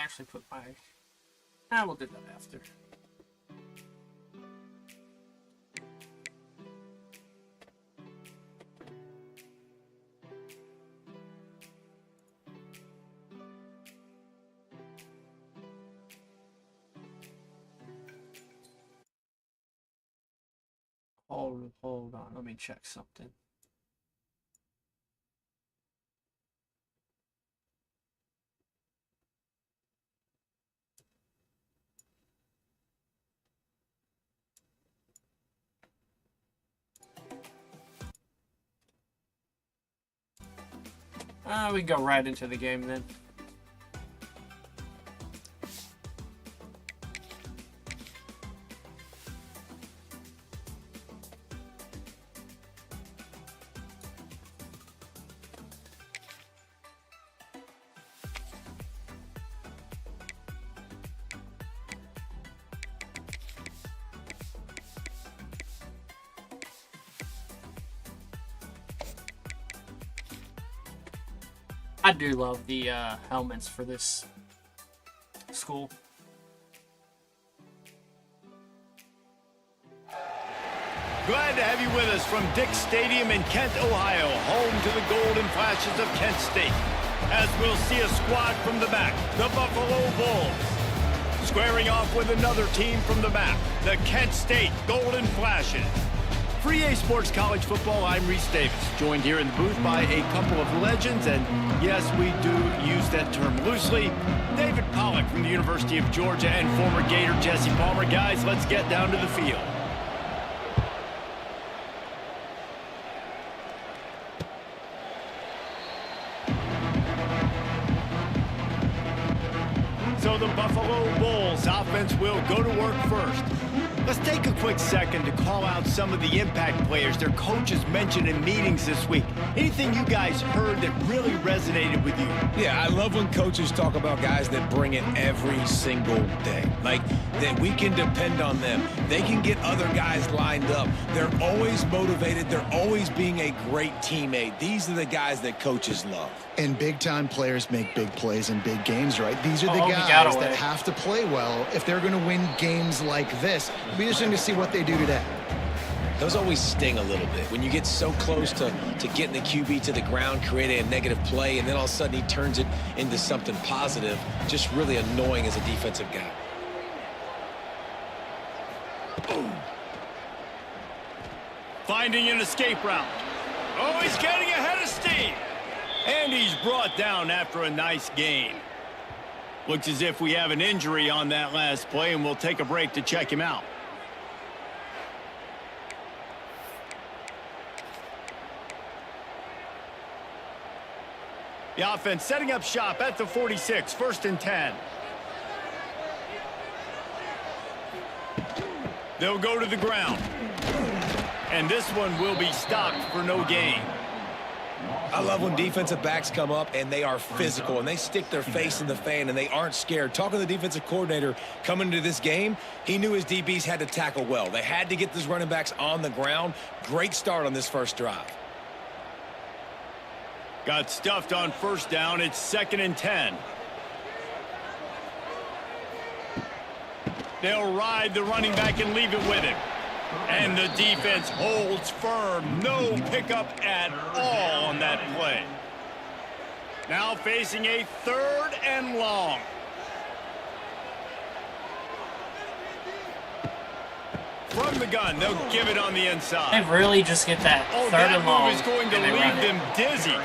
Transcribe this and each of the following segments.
actually put my... Ah, we'll do that after. Hold on, let me check something. We go right into the game then. I do love the helmets for this school. Glad to have you with us from Dick's Stadium in Kent, Ohio, home to the Golden Flashes of Kent State. As we'll see a squad from the back, the Buffalo Bulls. Squaring off with another team from the back, the Kent State Golden Flashes. For EA Sports College Football, I'm Reese Davis, joined here in the booth by a couple of legends, and yes, we do use that term loosely. David Pollack from the University of Georgia and former Gator Jesse Palmer. Guys, let's get down to the field. So the Buffalo Bulls offense will go to work first. Let's take a quick second to call out some of the impact players their coaches mentioned in meetings this week. Anything you guys heard that really resonated with you? Yeah, I love when coaches talk about guys that bring it every single day. Like, that we can depend on them. They can get other guys lined up. They're always motivated. They're always being a great teammate. These are the guys that coaches love. And big-time players make big plays in big games, right? These are the guys that have to play well if they're going to win games like this. It'll be interesting to see what they do today. Those always sting a little bit. When you get so close to getting the QB to the ground, creating a negative play, and then all of a sudden he turns it into something positive, just really annoying as a defensive guy. Boom. Finding an escape route. Oh, he's getting ahead of steam. And he's brought down after a nice gain. Looks as if we have an injury on that last play, and we'll take a break to check him out. The offense setting up shop at the 46, 1st and 10. They'll go to the ground. And this one will be stopped for no gain. I love when defensive backs come up and they are physical and they stick their face in the fan and they aren't scared. Talking to the defensive coordinator coming into this game, he knew his DBs had to tackle well. They had to get those running backs on the ground. Great start on this first drive. Got stuffed on 1st down. It's 2nd and 10. They'll ride the running back and leave it with him. And the defense holds firm. No pickup at all on that play. Now facing a 3rd and long. From the gun, they'll give it on the inside. They really just get that Oh, 3rd that and long. move is going to leave them dizzy.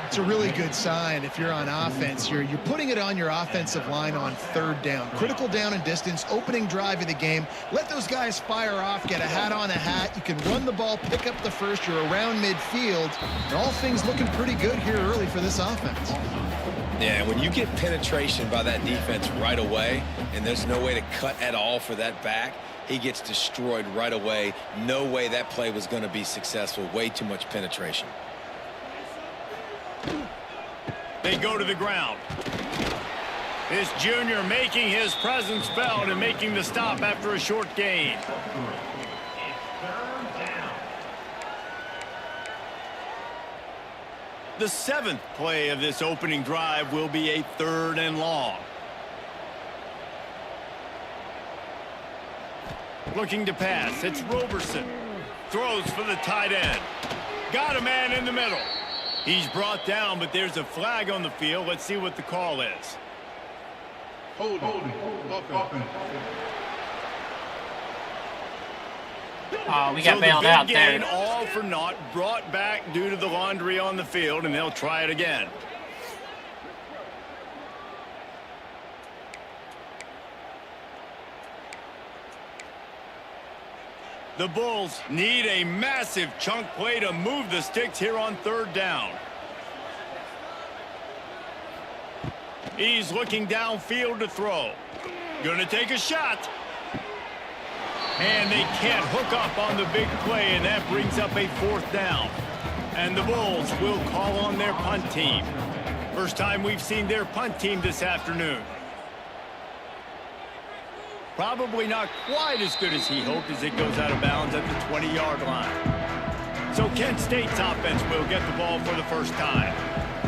It's a really good sign if you're on offense. You're putting it on your offensive line on 3rd down. Critical down and distance, opening drive of the game. Let those guys fire off, get a hat on a hat. You can run the ball, pick up the first. You're around midfield. And all things looking pretty good here early for this offense. Yeah, when you get penetration by that defense right away, and there's no way to cut at all for that back, he gets destroyed right away. No way that play was going to be successful. Way too much penetration. They go to the ground. This junior making his presence felt and making the stop after a short gain. The 7th play of this opening drive will be a 3rd and long. Looking to pass, it's Roberson. Throws for the tight end. Got a man in the middle. He's brought down, but there's a flag on the field. Let's see what the call is. We got bailed out there. All for naught, brought back due to the laundry on the field, and they'll try it again. The Bulls need a massive chunk play to move the sticks here on 3rd down. He's looking downfield to throw. Gonna take a shot. And they can't hook up on the big play, and that brings up a 4th down. And the Bulls will call on their punt team. First time we've seen their punt team this afternoon. Probably not quite as good as he hoped as it goes out of bounds at the 20-yard line. So Kent State's offense will get the ball for the first time.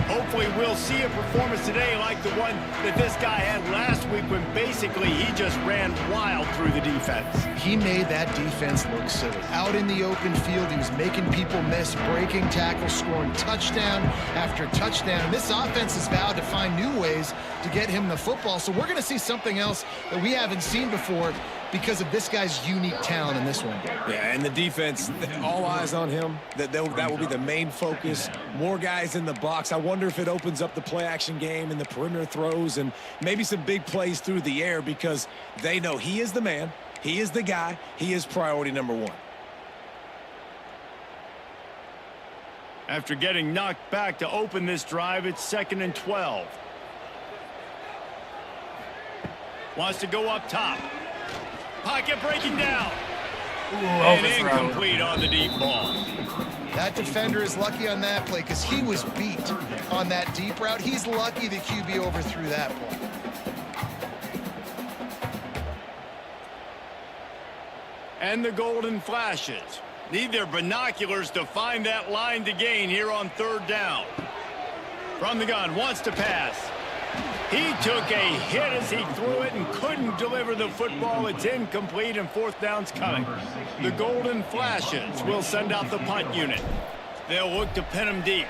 Hopefully we'll see a performance today like the one that this guy had last week when basically he just ran wild through the defense. He made that defense look silly. Out in the open field, he was making people miss, breaking tackles, scoring touchdown after touchdown. And this offense has vowed to find new ways to get him the football. So we're going to see something else that we haven't seen before because of this guy's unique talent in this one. Yeah, and the defense, all eyes on him. That will be the main focus. More guys in the box. I wonder if it opens up the play-action game and the perimeter throws and maybe some big plays through the air because they know he is the man, he is the guy, he is priority number 1. After getting knocked back to open this drive, it's 2nd and 12. Wants to go up top. Pocket breaking down. And incomplete on the deep ball. That defender is lucky on that play because he was beat on that deep route. He's lucky the QB overthrew that play. And the Golden Flashes need their binoculars to find that line to gain here on 3rd down. From the gun, wants to pass. He took a hit as he threw it and couldn't deliver the football. It's incomplete, and 4th down's coming. The Golden Flashes will send out the punt unit. They'll look to pin him deep.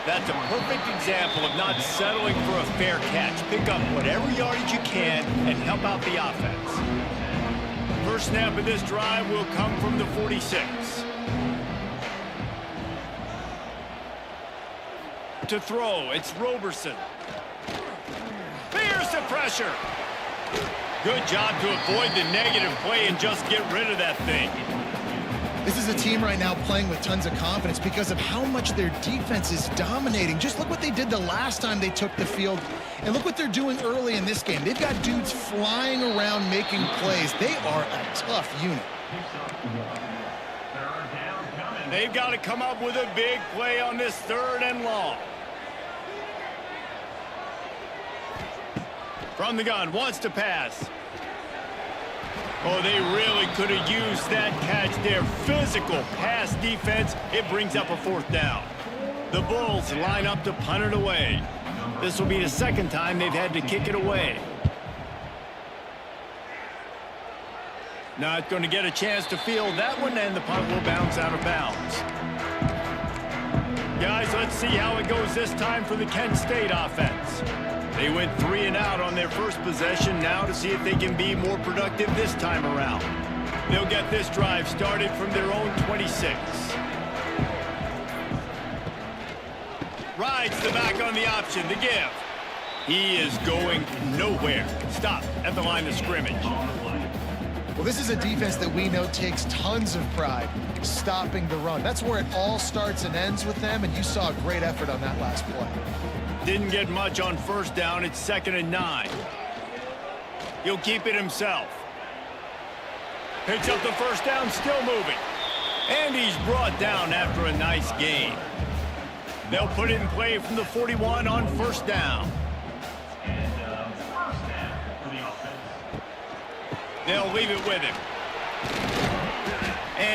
That's a perfect example of not settling for a fair catch. Pick up whatever yardage you can and help out the offense. First snap of this drive will come from the 46. To throw, it's Roberson. Here's the pressure. Good job to avoid the negative play and just get rid of that thing. This is a team right now playing with tons of confidence because of how much their defense is dominating. Just look what they did the last time they took the field, and look what they're doing early in this game. They've got dudes flying around making plays. They are a tough unit. They've got to come up with a big play on this 3rd and long. From the gun, wants to pass. Oh, they really could have used that catch there. Physical pass defense. It brings up a 4th down. The Bulls line up to punt it away. This will be the 2nd time they've had to kick it away. Not going to get a chance to field that one, and the punt will bounce out of bounds. Guys, let's see how it goes this time for the Kent State offense. They went 3 and out on their first possession, now to see if they can be more productive this time around. They'll get this drive started from their own 26. Rides the back on the option, the give. He is going nowhere. Stop at the line of scrimmage. Well, this is a defense that we know takes tons of pride stopping the run. That's where it all starts and ends with them, and you saw a great effort on that last play. Didn't get much on 1st down. It's 2nd and 9. He'll keep it himself. Picks up the 1st down, still moving. And he's brought down after a nice gain. They'll put it in play from the 41 on 1st down. They'll leave it with him.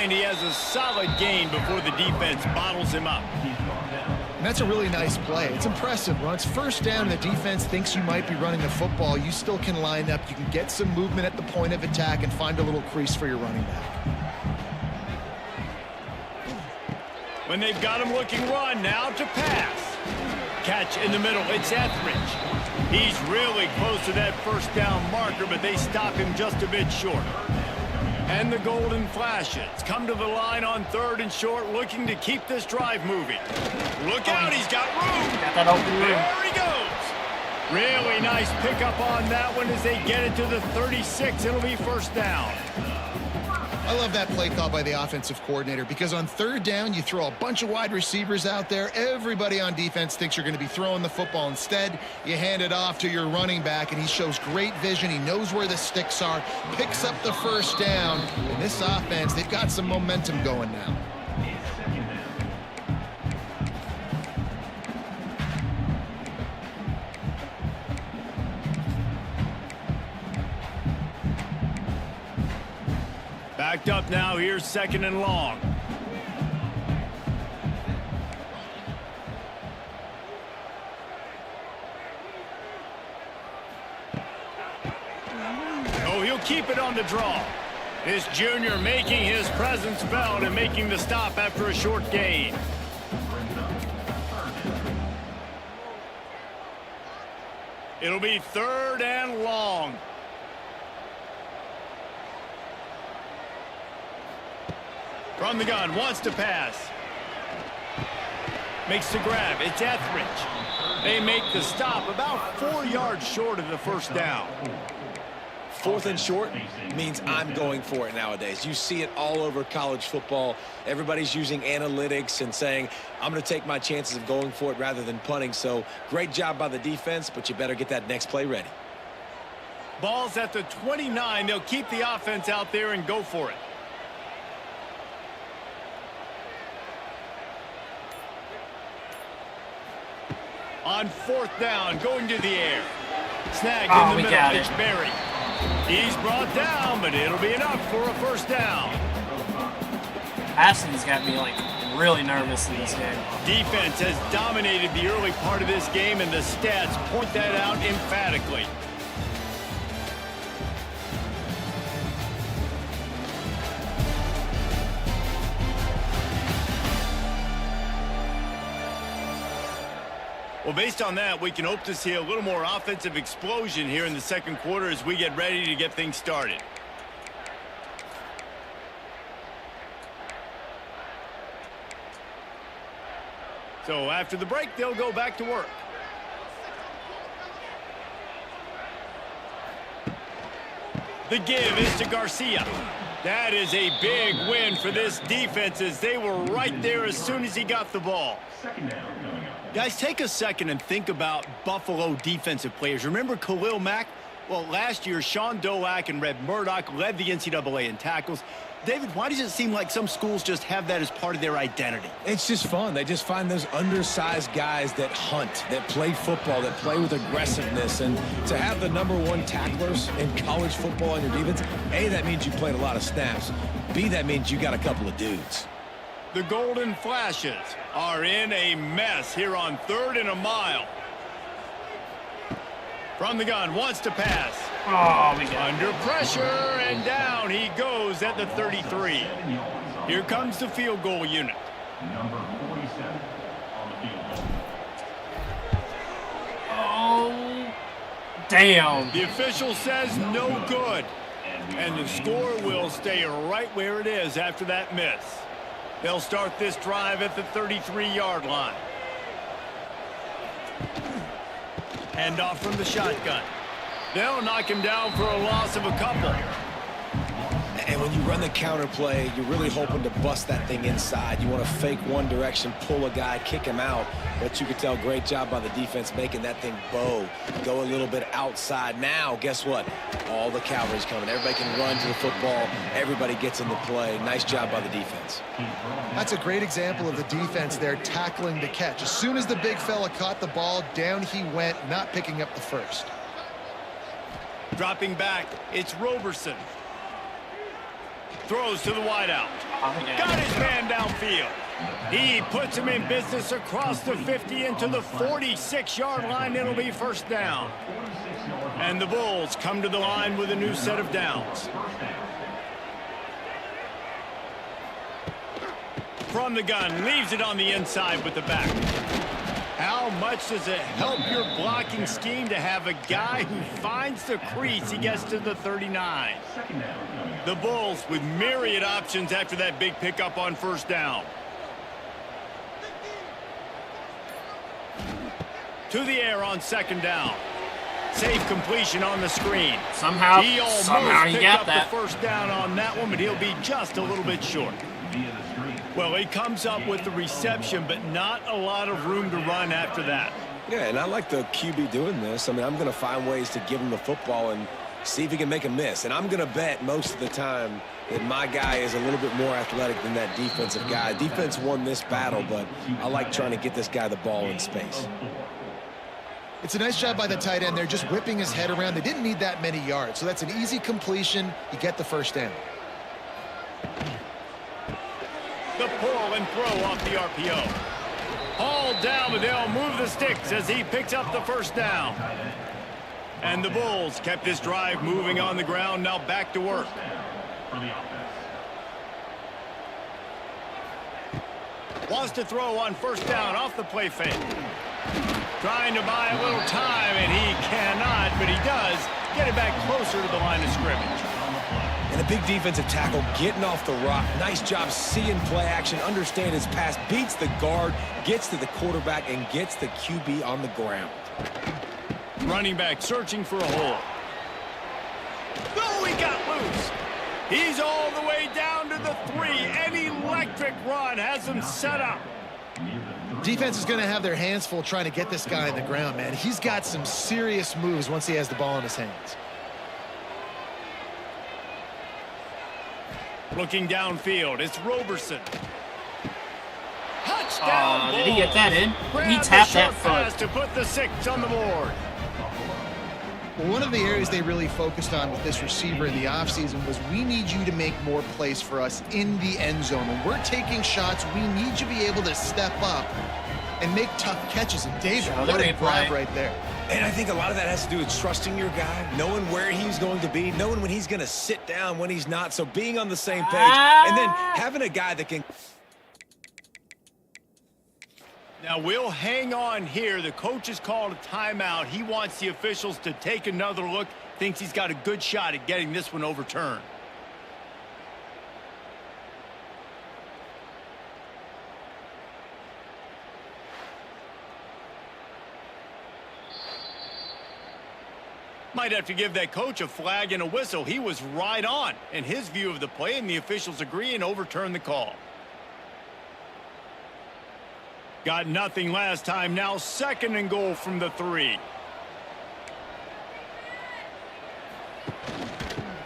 And he has a solid gain before the defense bottles him up. And that's a really nice play. It's impressive. When it's first down and the defense thinks you might be running the football, you still can line up. You can get some movement at the point of attack and find a little crease for your running back. When they've got him looking run, now to pass. Catch in the middle, it's Etheridge. He's really close to that first down marker, but they stop him just a bit short. And the golden flashes come to the line on 3rd and short, looking to keep this drive moving. Look out, he's got room. Got that open room. There he goes. Really nice pickup on that one as they get it to the 36. It'll be first down. I love that play call by the offensive coordinator because on 3rd down, you throw a bunch of wide receivers out there. Everybody on defense thinks you're going to be throwing the football. Instead, you hand it off to your running back, and he shows great vision. He knows where the sticks are, picks up the first down. And this offense, they've got some momentum going now. Backed up now, here's 2nd and long. Oh, he'll keep it on the draw. This junior making his presence felt and making the stop after a short gain. It'll be 3rd and long. From the gun, wants to pass. Makes the grab, it's Etheridge. They make the stop about 4 yards short of the first down. 4th and short means I'm going for it nowadays. You see it all over college football. Everybody's using analytics and saying, I'm going to take my chances of going for it rather than punting. So great job by the defense, but you better get that next play ready. Ball's at the 29. They'll keep the offense out there and go for it. On 4th down, going to the air. Snagged in the middle, it's Berry. He's brought down, but it'll be enough for a first down. Passing's got me, like, really nervous in this game. Defense has dominated the early part of this game, and the stats point that out emphatically. Well, based on that, we can hope to see a little more offensive explosion here in the 2nd quarter as we get ready to get things started. So after the break, they'll go back to work. The give is to Garcia. That is a big win for this defense as they were right there as soon as he got the ball. Guys, take a second and think about Buffalo defensive players. Remember Khalil Mack? Well, last year, Sean Doak and Red Murdoch led the NCAA in tackles. David, why does it seem like some schools just have that as part of their identity? It's just fun. They just find those undersized guys that hunt, that play football, that play with aggressiveness. And to have the #1 tacklers in college football on your defense, A, that means you played a lot of snaps. B, that means you got a couple of dudes. The Golden Flashes are in a mess here on 3rd and a mile. From the gun, wants to pass. Oh, we got Under pressure, and down he goes at the 33. Here comes the field goal unit. Number 47 on the field. Oh, damn. The official says no good. And the score will stay right where it is after that miss. They'll start this drive at the 33-yard line. Hand off from the shotgun. They'll knock him down for a loss of a couple. And when you run the counter play, you're really hoping to bust that thing inside. You want to fake one direction, pull a guy, kick him out. But you could tell, great job by the defense making that thing bow, go a little bit outside. Now, guess what? All the cavalry's coming. Everybody can run to the football. Everybody gets in the play. Nice job by the defense. That's a great example of the defense there tackling the catch. As soon as the big fella caught the ball, down he went, not picking up the first. Dropping back, it's Roberson. Throws to the wideout. Got his man downfield. He puts him in business across the 50 into the 46-yard line. It'll be first down. And the Bulls come to the line with a new set of downs. From the gun, leaves it on the inside with the back. How much does it help your blocking scheme to have a guy who finds the crease? He gets to the 39. The Bulls with myriad options after that big pickup on first down. To the air on second down. Safe completion on the screen. Somehow he he got that. The first down on that one, but he'll be just a little bit short. Well, he comes up with the reception, but not a lot of room to run after that. Yeah, and I like the QB doing this. I mean, I'm going to find ways to give him the football and see if he can make a miss. And I'm going to bet most of the time that my guy is a little bit more athletic than that defensive guy. Defense won this battle, but I like trying to get this guy the ball in space. It's a nice job by the tight end. They're just whipping his head around. They didn't need that many yards, so that's an easy completion. You get the first down. The pull and throw off the RPO. Hauled down, but they'll move the sticks as he picks up the first down. And the Bulls kept this drive moving on the ground. Now back to work. Wants to throw on first down off the play fake. Trying to buy a little time, and he cannot, but he does get it back closer to the line of scrimmage. And a big defensive tackle getting off the rock. Nice job seeing play action, understand his pass, beats the guard, gets to the quarterback, and gets the QB on the ground. Running back searching for a hole. Oh, he got loose. He's all the way down to the 3. An electric run has him set up. Defense is going to have their hands full trying to get this guy on the ground, man. He's got some serious moves once he has the ball in his hands. Looking downfield, it's Roberson. Touchdown! Did he get that in? He Grab tapped the that short foot. pass to put the 6 on the board. Well, one of the areas they really focused on with this receiver in the offseason was we need you to make more plays for us in the end zone. When we're taking shots, we need you to be able to step up and make tough catches. And David, what a grab right there. And I think a lot of that has to do with trusting your guy, knowing where he's going to be, knowing when he's going to sit down, when he's not. So being on the same page, and then having a guy that can... Now we'll hang on here. The coach has called a timeout. He wants the officials to take another look. Thinks he's got a good shot at getting this one overturned. Might have to give that coach a flag and a whistle. He was right on in his view of the play, and the officials agree and overturn the call. Got nothing last time. Now 2nd and goal from the 3.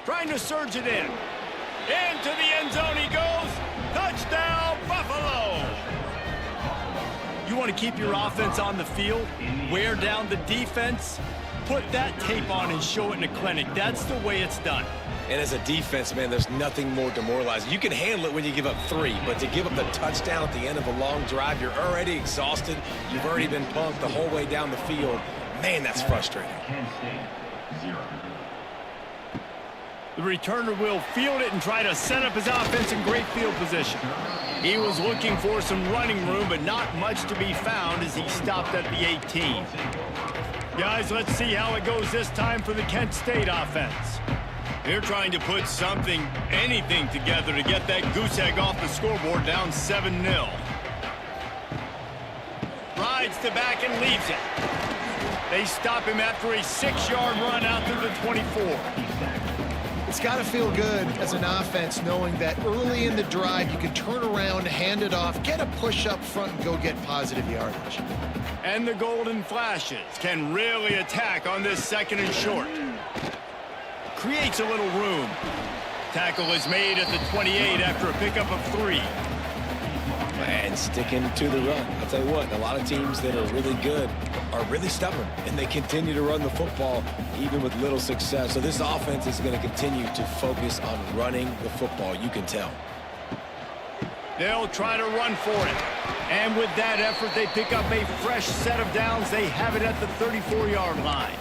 Trying to surge it in. Into the end zone he goes. Touchdown, Buffalo. You want to keep your offense on the field? Wear down the defense? Put that tape on and show it in a clinic. That's the way it's done. And as a defense, man, there's nothing more demoralizing. You can handle it when you give up 3, but to give up the touchdown at the end of a long drive, you're already exhausted. You've already been punked the whole way down the field. Man, that's frustrating. The returner will field it and try to set up his offense in great field position. He was looking for some running room, but not much to be found as he stopped at the 18. Guys, let's see how it goes this time for the Kent State offense. They're trying to put something, anything together to get that goose egg off the scoreboard, down 7-0. Rides to back and leaves it. They stop him after a 6-yard run out to the 24. It's got to feel good as an offense knowing that early in the drive you can turn around, hand it off, get a push up front, and go get positive yardage. And the Golden Flashes can really attack on this 2nd and short. Creates a little room. Tackle is made at the 28 after a pickup of 3. And sticking to the run. I'll tell you what, a lot of teams that are really good are really stubborn, and they continue to run the football even with little success. So this offense is going to continue to focus on running the football, you can tell. They'll try to run for it. And with that effort, they pick up a fresh set of downs. They have it at the 34-yard line.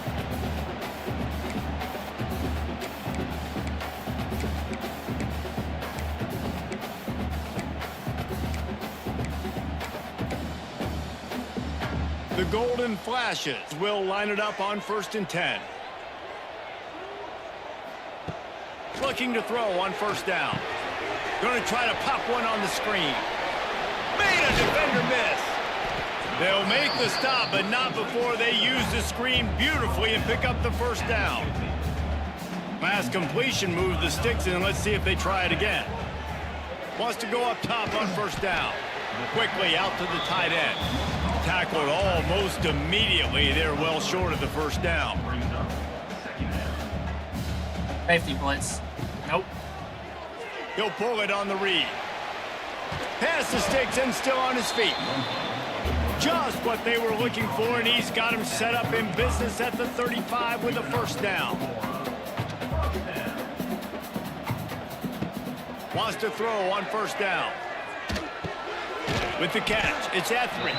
The Golden Flashes will line it up on 1st and 10. Looking to throw on 1st down. Going to try to pop one on the screen. Made a defender miss. They'll make the stop, but not before they use the screen beautifully and pick up the 1st down. Last completion moves the sticks in. Let's see if they try it again. Wants to go up top on 1st down. Quickly out to the tight end. Tackled almost immediately. They're well short of the 1st down. Safety blitz. Nope. He'll pull it on the read. Past the sticks and still on his feet. Just what they were looking for, and he's got him set up in business at the 35 with a 1st down. Wants to throw on 1st down. With the catch, it's Etheridge.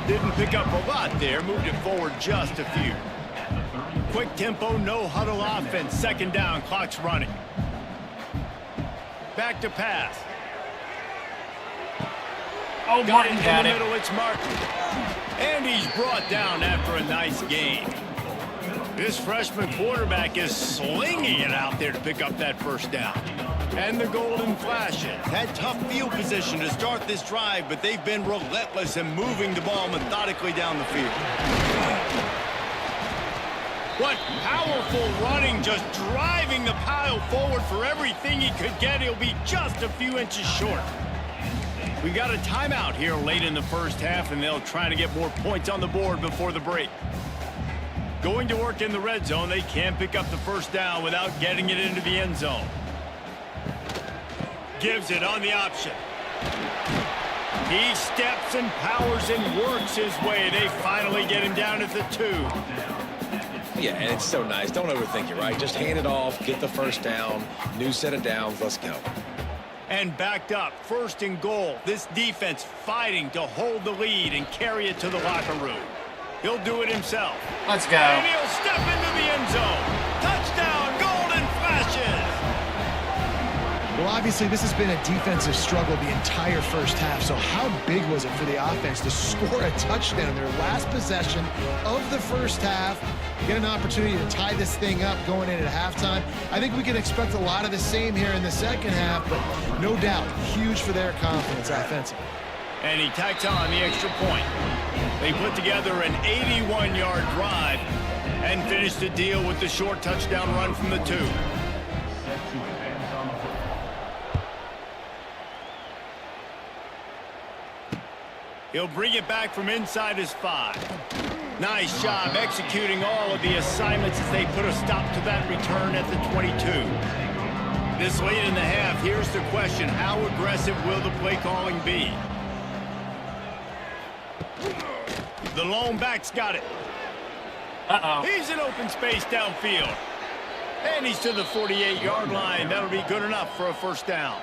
Didn't pick up a lot there, moved it forward just a few. Quick tempo, no huddle offense. 2nd down, clock's running. Back to pass. Oh, Martin in got the it. middle, it's Martin. And he's brought down after a nice gain. This freshman quarterback is slinging it out there to pick up that 1st down. And the Golden Flashes had tough field position to start this drive, but they've been relentless in moving the ball methodically down the field. What powerful running, just driving the pile forward for everything he could get. He'll be just a few inches short. We've got a timeout here late in the 1st half, and they'll try to get more points on the board before the break. Going to work in the red zone, they can pick up the 1st down without getting it into the end zone. Gives it on the option. He steps and powers and works his way. They finally get him down at the 2. Yeah, and it's so nice. Don't overthink it, right? Just hand it off, get the 1st down, new set of downs, let's go. And backed up, 1st and goal. This defense fighting to hold the lead and carry it to the locker room. He'll do it himself. Let's go. And he'll step into the end zone. Touchdown, Golden Flashes! Well, obviously, this has been a defensive struggle the entire 1st half, so how big was it for the offense to score a touchdown their last possession of the 1st half, get an opportunity to tie this thing up going in at halftime? I think we can expect a lot of the same here in the 2nd half, but no doubt, huge for their confidence offensively. And he tacks on the extra point. They put together an 81-yard drive and finished the deal with the short touchdown run from the 2. He'll bring it back from inside his 5. Nice job executing all of the assignments as they put a stop to that return at the 22. This late in the half, here's the question: how aggressive will the play calling be? The lone back's got it. Uh-oh. He's in open space downfield. And he's to the 48-yard line. That'll be good enough for a 1st down.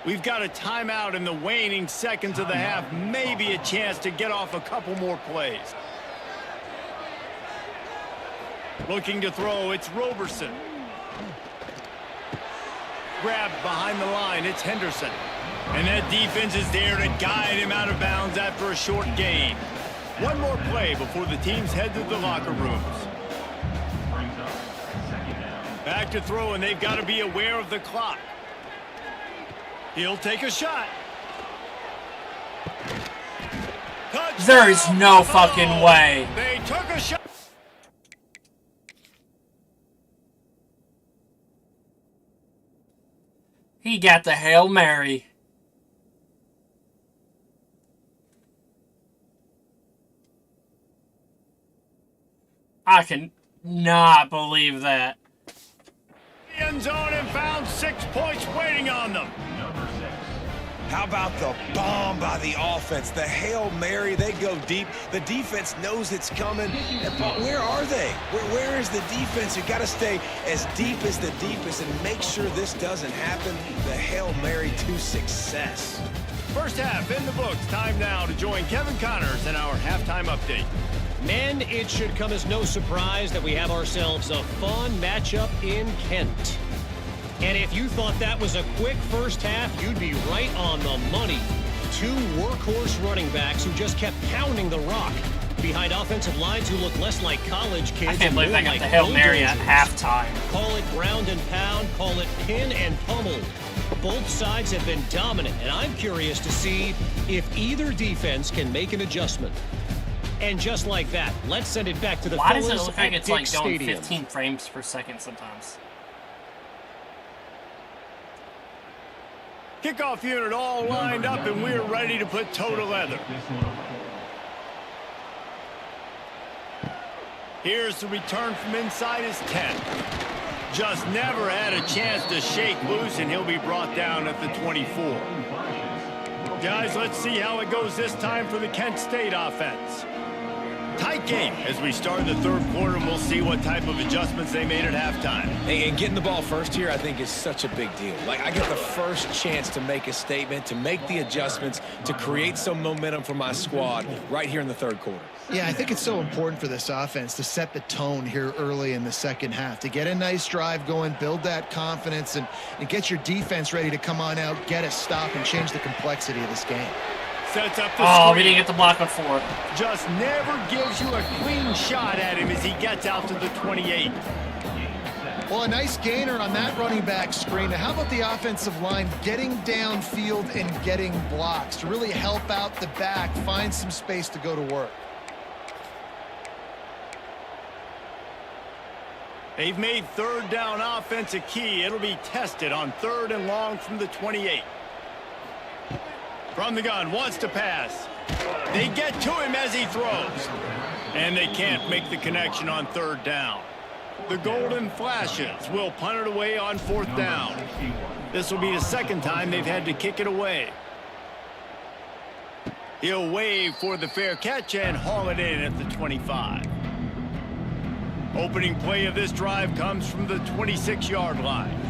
We've got a timeout in the waning seconds of the half. Maybe a chance to get off a couple more plays. Looking to throw, it's Roberson. Grabbed behind the line, it's Henderson. And that defense is there to guide him out of bounds after a short gain. One more play before the teams head to the locker rooms. Back to throw, and they've got to be aware of the clock. He'll take a shot. Touchdown. There is no fucking way. They took a shot. He got the Hail Mary. I can not believe that. End zone and found 6 points waiting on them. How about the bomb by the offense? The Hail Mary, they go deep. The defense knows it's coming. But where are they? Where is the defense? You got to stay as deep as the deepest and make sure this doesn't happen. The Hail Mary to success. First half in the books. Time now to join Kevin Connors in our halftime update. Men, it should come as no surprise that we have ourselves a fun matchup in Kent. And if you thought that was a quick first half, you'd be right on the money. Two workhorse running backs who just kept pounding the rock behind offensive lines who look less like college kids. I can't believe they got the Hail Mary at halftime. Call it ground and pound, call it pin and pummel. Both sides have been dominant, and I'm curious to see if either defense can make an adjustment. And just like that, let's send it back to the Why does fellas it look like at it's like Dick's going Stadium. 15 frames per second sometimes? Kickoff unit all lined up, and we're ready to put toe to leather. Here's the return from inside his 10. Just never had a chance to shake loose, and he'll be brought down at the 24. Guys, let's see how it goes this time for the Kent State offense. Tight game as we start the third quarter, and we'll see what type of adjustments they made at halftime. And getting the ball first here, I think, is such a big deal. Like, I get the first chance to make a statement, to make the adjustments, to create some momentum for my squad right here in the third quarter. Yeah, I think it's so important for this offense to set the tone here early in the second half, to get a nice drive going, build that confidence, and get your defense ready to come on out, get a stop, and change the complexity of this game. Sets up the Oh, screen. we didn't get the block on 4. Just never gives you a clean shot at him as he gets out to the 28. Well, a nice gainer on that running back screen. Now, how about the offensive line getting downfield and getting blocks to really help out the back, find some space to go to work? They've made third down offense a key. It'll be tested on 3rd and long from the 28. From the gun, wants to pass. They get to him as he throws. And they can't make the connection on 3rd down. The Golden Flashes will punt it away on 4th down. This will be the second time they've had to kick it away. He'll wave for the fair catch and haul it in at the 25. Opening play of this drive comes from the 26-yard line.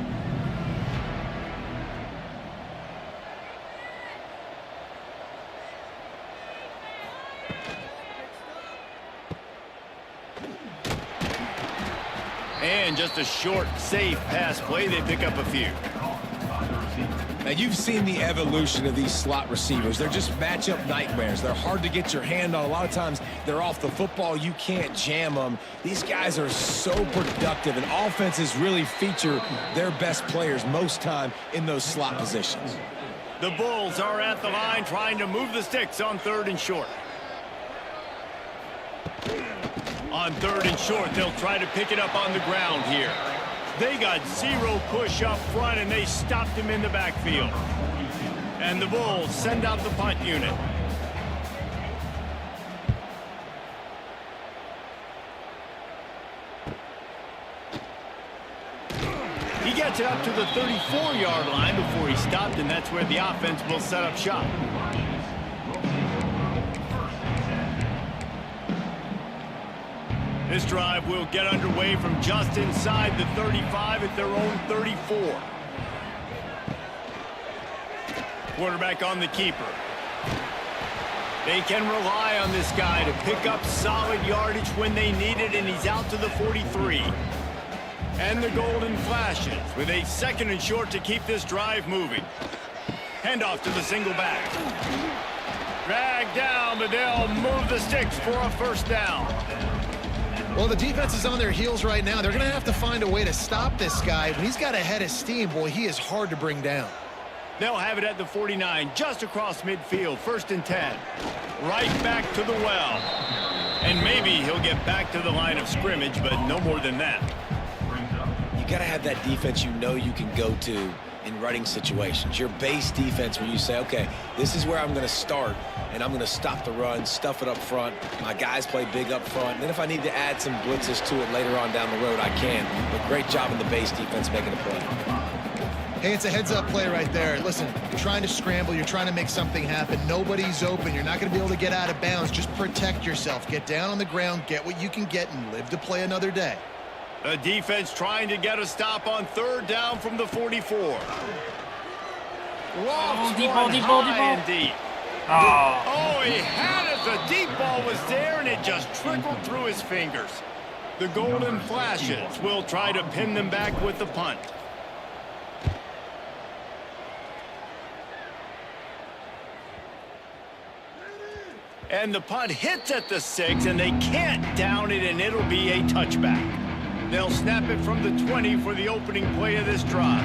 And just a short, safe pass play. They pick up a few. Now, you've seen the evolution of these slot receivers. They're just matchup nightmares. They're hard to get your hand on. A lot of times, they're off the football. You can't jam them. These guys are so productive, and offenses really feature their best players most time in those slot positions. The Bulls are at the line trying to move the sticks on 3rd and short. On 3rd and short, they'll try to pick it up on the ground here. They got 0 push up front, and they stopped him in the backfield. And the Bulls send out the punt unit. He gets it up to the 34-yard line before he stopped, and that's where the offense will set up shop. This drive will get underway from just inside the 35 at their own 34. Quarterback on the keeper. They can rely on this guy to pick up solid yardage when they need it, and he's out to the 43. And the Golden Flashes with a 2nd and short to keep this drive moving. Handoff to the single back. Drag down, but they'll move the sticks for a 1st down. Well, the defense is on their heels right now. They're going to have to find a way to stop this guy. When he's got a head of steam, boy, he is hard to bring down. They'll have it at the 49, just across midfield, 1st and 10. Right back to the well. And maybe he'll get back to the line of scrimmage, but no more than that. You got to have that defense you know you can go to in running situations. Your base defense where you say, okay, this is where I'm going to start, and I'm going to stop the run, stuff it up front. My guys play big up front. And then if I need to add some blitzes to it later on down the road, I can. But great job in the base defense making a play. Hey, it's a heads-up play right there. Listen, you're trying to scramble. You're trying to make something happen. Nobody's open. You're not going to be able to get out of bounds. Just protect yourself. Get down on the ground, get what you can get, and live to play another day. The defense trying to get a stop on third down from the 44. Lofts deep one ball, high and deep. Oh, he had it. The deep ball was there, and it just trickled through his fingers. The Golden Flashes will try to pin them back with the punt. And the punt hits at the 6, and they can't down it, and it'll be a touchback. They'll snap it from the 20 for the opening play of this drive.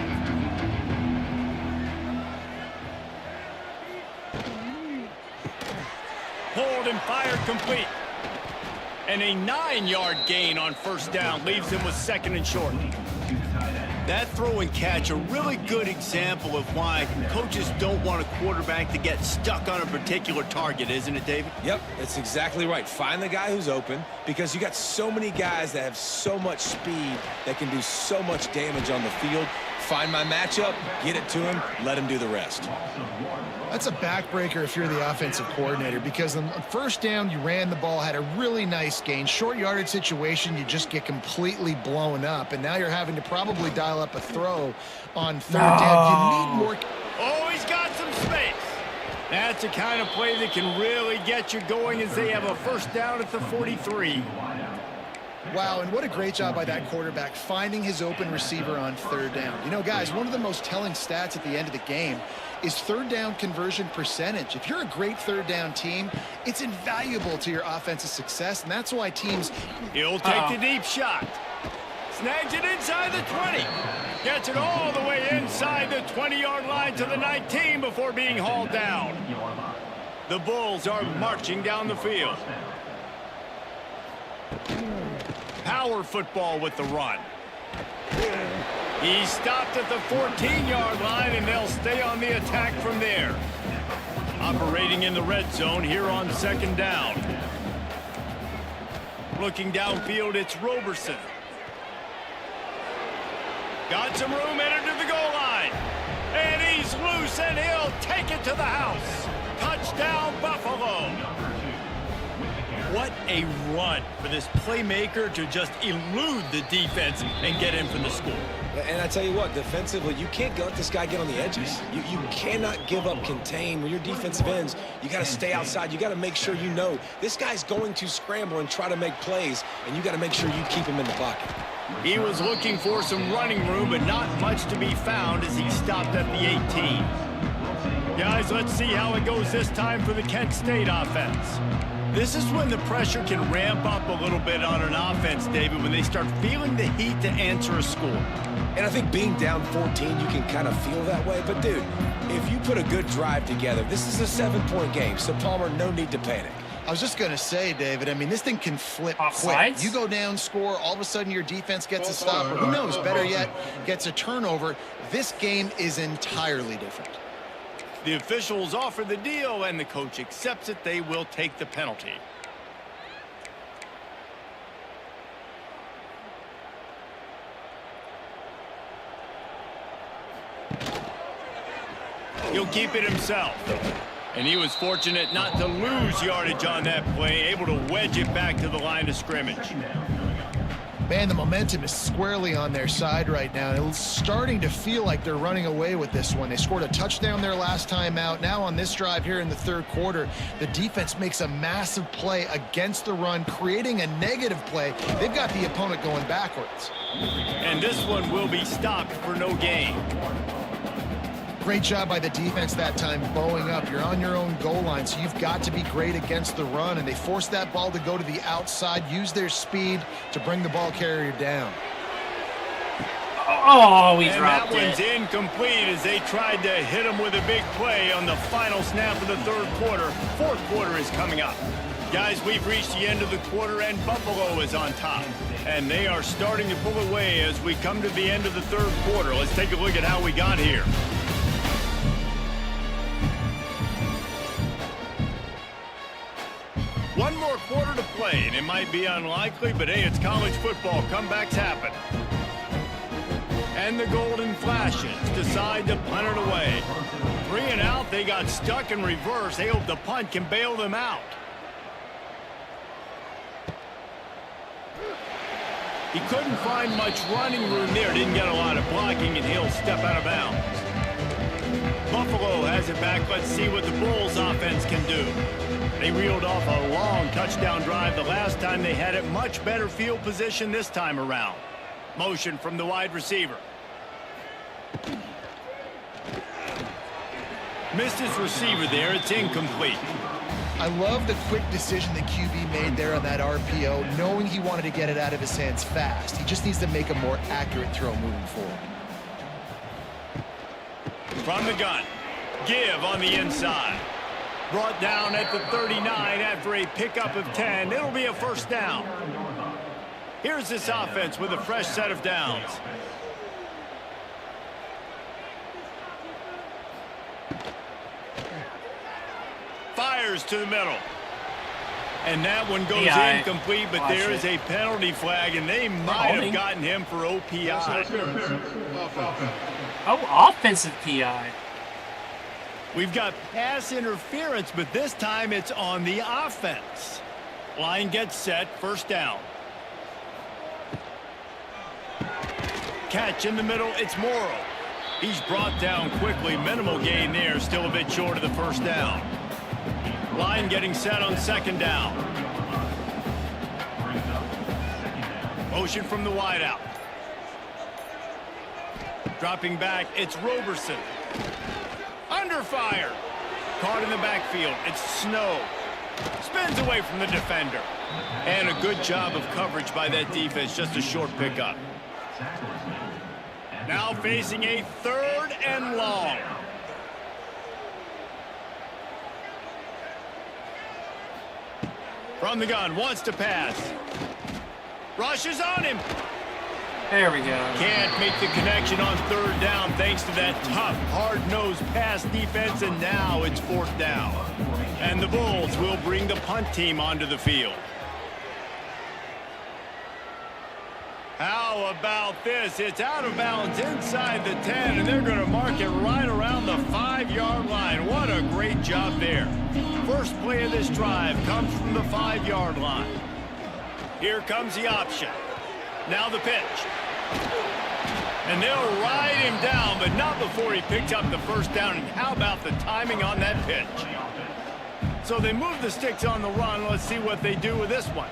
Hold and fire complete. And a 9-yard gain on first down leaves him with second and short. That throw and catch, a really good example of why coaches don't want a quarterback to get stuck on a particular target, isn't it, David? Yep, that's exactly right. Find the guy who's open, because you got so many guys that have so much speed that can do so much damage on the field. Find my matchup, get it to him, let him do the rest. That's a backbreaker if you're the offensive coordinator, because on first down, you ran the ball, had a really nice gain. Short yardage situation, you just get completely blown up, and now you're having to probably dial up a throw on third down. You need more. Oh, he's got some space. That's the kind of play that can really get you going as they have a first down at the 43. Wow, and what a great job by that quarterback finding his open receiver on third down. You know, guys, one of the most telling stats at the end of the game is third down conversion percentage. If you're a great third down team, it's invaluable to your offensive success, and that's why teams... He'll take the deep shot. Snags it inside the 20. Gets it all the way inside the 20-yard line to the 19 before being hauled down. The Bulls are marching down the field. Power football with the run. He stopped at the 14-yard line, and they'll stay on the attack from there. Operating in the red zone here on second down. Looking downfield, it's Roberson. Got some room, headed to the goal line. And he's loose, and he'll take it to the house. Touchdown, Buffalo. What a run for this playmaker to just elude the defense and get in for the score. And I tell you what, defensively, you can't let this guy get on the edges. You cannot give up contain. When you're defensive ends, you got to stay outside. You got to make sure you know this guy's going to scramble and try to make plays, and you got to make sure you keep him in the pocket. He was looking for some running room, but not much to be found as he stopped at the 18. Guys, let's see how it goes this time for the Kent State offense. This is when the pressure can ramp up a little bit on an offense, David, when they start feeling the heat to answer a score. And I think being down 14, you can kind of feel that way. But, dude, if you put a good drive together, this is a 7-point game. So, Palmer, no need to panic. I was just going to say, David, I mean, this thing can flip quick. You go down, score, all of a sudden your defense gets a stop, or who knows, better yet, gets a turnover. This game is entirely different. The officials offer the deal, and the coach accepts it. They will take the penalty. He'll keep it himself. And he was fortunate not to lose yardage on that play, able to wedge it back to the line of scrimmage. Man, the momentum is squarely on their side right now. It's starting to feel like they're running away with this one. They scored a touchdown their last time out. Now on this drive here in the third quarter, the defense makes a massive play against the run, creating a negative play. They've got the opponent going backwards. And this one will be stopped for no gain. Great job by the defense that time, bowing up. You're on your own goal line, so you've got to be great against the run, and they force that ball to go to the outside, use their speed to bring the ball carrier down. Oh, we and dropped that it. one's incomplete as they tried to hit him with a big play on the final snap of the third quarter. Fourth quarter is coming up. Guys, we've reached the end of the quarter, and Buffalo is on top. And they are starting to pull away as we come to the end of the third quarter. Let's take a look at how we got here. One more quarter to play, and it might be unlikely, but hey, it's college football. Comebacks happen. And the Golden Flashes decide to punt it away. 3 and out, they got stuck in reverse. They hope the punt can bail them out. He couldn't find much running room there. Didn't get a lot of blocking, and he'll step out of bounds. Buffalo has it back. Let's see what the Bulls offense can do. They reeled off a long touchdown drive the last time they had it. Much better field position this time around. Motion from the wide receiver. Missed his receiver there. It's incomplete. I love the quick decision the QB made there on that RPO, knowing he wanted to get it out of his hands fast. He just needs to make a more accurate throw moving forward. From the gun. Give on the inside. Brought down at the 39 after a pickup of 10. It'll be a first down. Here's this offense with a fresh set of downs. Fires to the middle. And that one goes incomplete, but there is a penalty flag, and they might have gotten him for OPI. Oh, offensive PI. We've got pass interference, but this time it's on the offense. Line gets set, first down. Catch in the middle, it's Morrow. He's brought down quickly, minimal gain there, still a bit short of the first down. Line getting set on second down. Motion from the wideout. Dropping back, it's Roberson. Under fire. Caught in the backfield, it's Snow. Spins away from the defender. And a good job of coverage by that defense, just a short pickup. Now facing a 3rd and long. From the gun, wants to pass. Rushes on him. There we go. Can't make the connection on 3rd down thanks to that tough, hard-nosed pass defense, and now it's 4th down. And the Bulls will bring the punt team onto the field. How about this? It's out of bounds inside the 10, and they're going to mark it right around the 5-yard line. What a great job there. First play of this drive comes from the 5-yard line. Here comes the option. Now the pitch. And they'll ride him down, but not before he picked up the first down. And how about the timing on that pitch? So they move the sticks on the run. Let's see what they do with this one.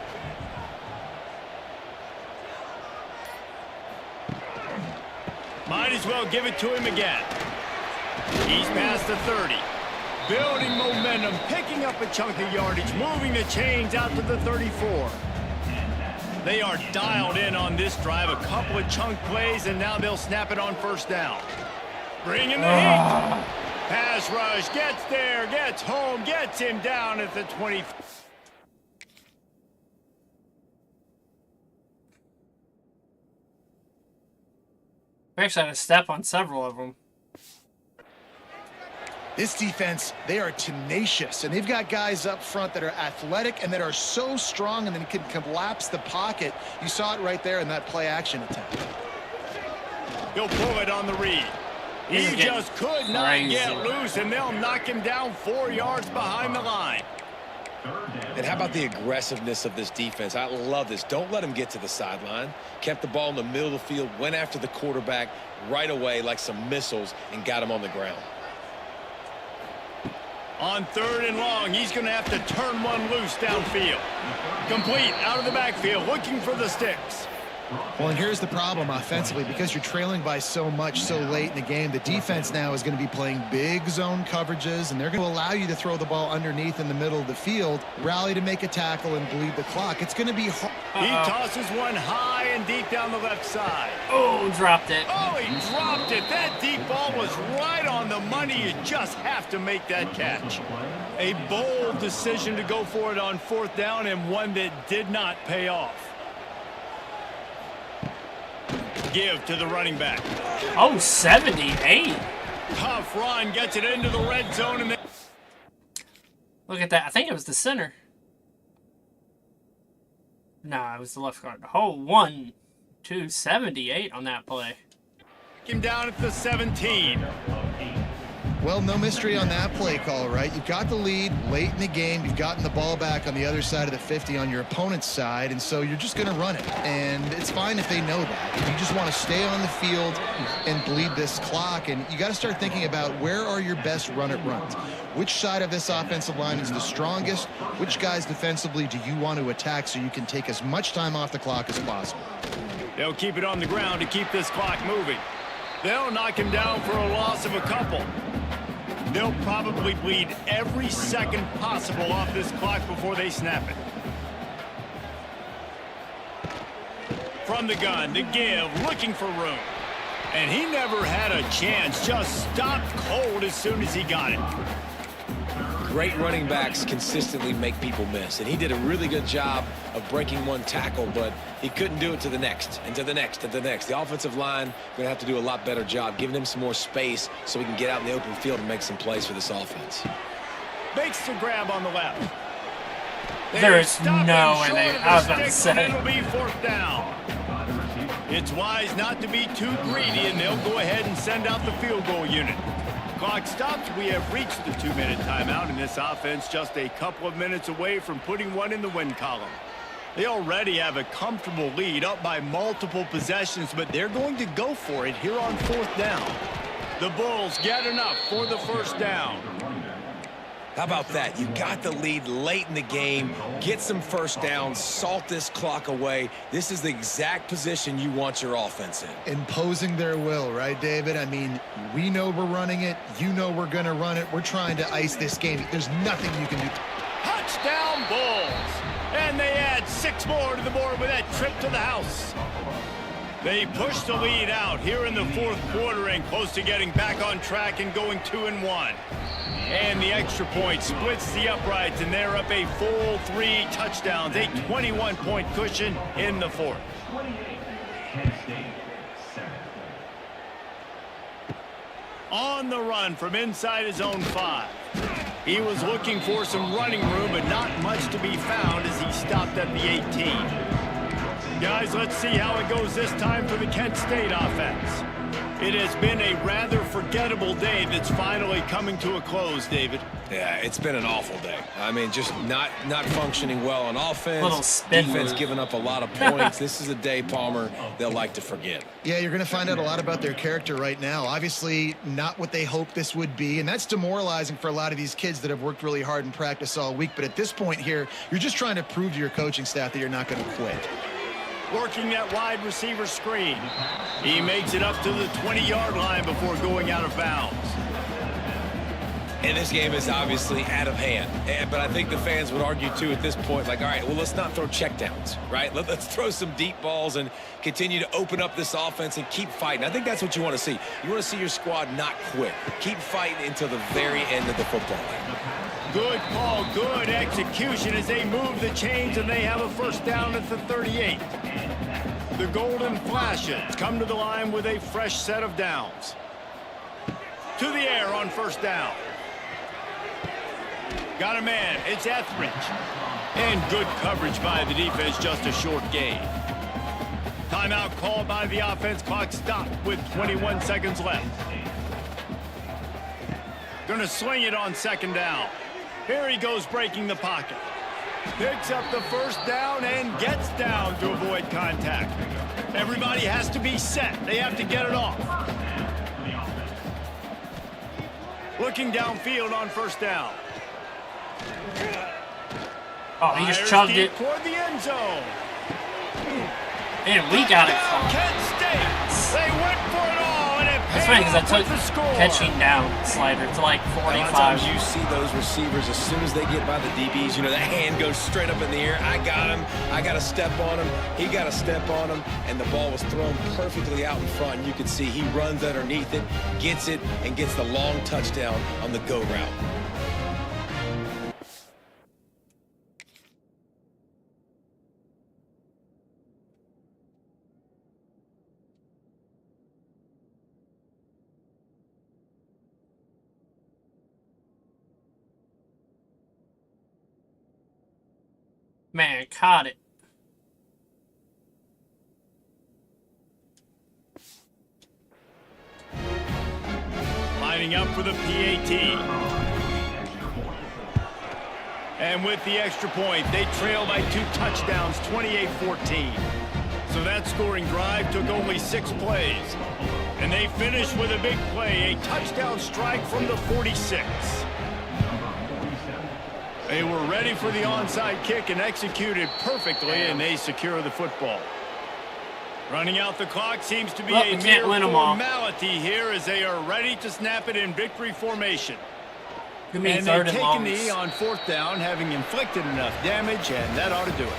Might as well give it to him again. He's past the 30. Building momentum, picking up a chunk of yardage, moving the chains out to the 34. They are dialed in on this drive. A couple of chunk plays, and now they'll snap it on first down. Bringing the heat. Pass rush, gets there, gets home, gets him down at the 20. We actually had a step on several of them. This defense, they are tenacious, and they've got guys up front that are athletic and that are so strong and then can collapse the pocket. You saw it right there in that play-action attempt. He'll pull it on the read. He just could not get loose, and they'll knock him down 4 yards behind the line. And how about the aggressiveness of this defense? I love this. Don't let him get to the sideline. Kept the ball in the middle of the field, went after the quarterback right away like some missiles, and got him on the ground. On 3rd and long, he's going to have to turn one loose downfield. Complete out of the backfield, looking for the sticks. Well, and here's the problem offensively. Because you're trailing by so much so late in the game, the defense now is going to be playing big zone coverages, and they're going to allow you to throw the ball underneath in the middle of the field, rally to make a tackle, and bleed the clock. It's going to be hard. He tosses one high and deep down the left side. Oh, dropped it. Oh, he dropped it. That deep ball was right on the money. You just have to make that catch. A bold decision to go for it on 4th down, and one that did not pay off. Give to the running back. Oh, 78. Tough run, gets it into the red zone. And Look at that. I think it was the center. Nah, it was the left guard. Oh, 1, 2, 78 on that play. him down at the 17. Well, no mystery on that play call, right? You've got the lead late in the game. You've gotten the ball back on the other side of the 50 on your opponent's side, and so you're just going to run it. And it's fine if they know that. You just want to stay on the field and bleed this clock, and you got to start thinking about where are your best run-it runs. Which side of this offensive line is the strongest? Which guys defensively do you want to attack so you can take as much time off the clock as possible? They'll keep it on the ground to keep this clock moving. They'll knock him down for a loss of a couple. They'll probably bleed every second possible off this clock before they snap it. From the gun, the give, looking for room. And he never had a chance, just stopped cold as soon as he got it. Great running backs consistently make people miss, and he did a really good job of breaking one tackle, but he couldn't do it to the next, and to the next, and to the next. The offensive line going to have to do a lot better job, giving him some more space so we can get out in the open field and make some plays for this offense. Makes the grab on the left. There is no way. I was about to say. It'll be fourth down. It's wise not to be too greedy, and they'll go ahead and send out the field goal unit. Clock stops. We have reached the 2-minute timeout, and this offense just a couple of minutes away from putting one in the win column. They already have a comfortable lead, up by multiple possessions, but they're going to go for it here on fourth down. The Bulls get enough for the first down. How about that? You got the lead late in the game. Get some first downs. Salt this clock away. This is the exact position you want your offense in. Imposing their will, right, David? I mean, we know we're running it. You know we're going to run it. We're trying to ice this game. There's nothing you can do. Touchdown, Bulls. And they add 6 more to the board with that trip to the house. They push the lead out here in the fourth quarter and close to getting back on track and going 2-1. And the extra point splits the uprights, and they're up a full 3 touchdowns, a 21-point cushion in the fourth. On the run from inside his own 5. He was looking for some running room, but not much to be found as he stopped at the 18. Guys, let's see how it goes this time for the Kent State offense. It has been a rather forgettable day that's finally coming to a close, David. Yeah, it's been an awful day. I mean, just not functioning well on offense. Little spin Defense move. giving up a lot of points. This is a day, Palmer, they'll like to forget. Yeah, you're going to find out a lot about their character right now. Obviously, not what they hoped this would be, and that's demoralizing for a lot of these kids that have worked really hard in practice all week. But at this point here, you're just trying to prove to your coaching staff that you're not going to quit. Working that wide receiver screen. He makes it up to the 20-yard line before going out of bounds. And this game is obviously out of hand. But I think the fans would argue, too, at this point, like, all right, well, let's not throw checkdowns, right? Let's throw some deep balls and continue to open up this offense and keep fighting. I think that's what you want to see. You want to see your squad not quit. Keep fighting until the very end of the football game. Good call, good execution as they move the chains, and they have a first down at the 38. The Golden Flashes come to the line with a fresh set of downs. To the air on first down. Got a man, it's Etheridge. And good coverage by the defense, just a short gain. Timeout called by the offense, clock stopped with 21 seconds left. Gonna sling it on second down. Here he goes breaking the pocket. Picks up the first down and gets down to avoid contact. Everybody has to be set. They have to get it off. Looking downfield on first down. Oh, he just Fires chugged deep it. toward the end zone. And we got it. Touchdown, Kent State. They went for it all, and it That's paid funny because I off took with the score. catching down slider to like A lot of 45. times you see those receivers as soon as they get by the DBs, you know, that hand goes straight up in the air. I got him. I got to step on him. He got to step on him. And the ball was thrown perfectly out in front. And you can see he runs underneath it, gets it, and gets the long touchdown on the go route. Man, caught it. lining up for the PAT. And with the extra point, they trail by 2 touchdowns, 28-14. So that scoring drive took only 6 plays. And they finished with a big play, a touchdown strike from the 46. They were ready for the onside kick and executed perfectly, and they secure the football. Running out the clock seems to be a mere formality here as they are ready to snap it in victory formation. And they take a knee on 4th down, having inflicted enough damage, and that ought to do it.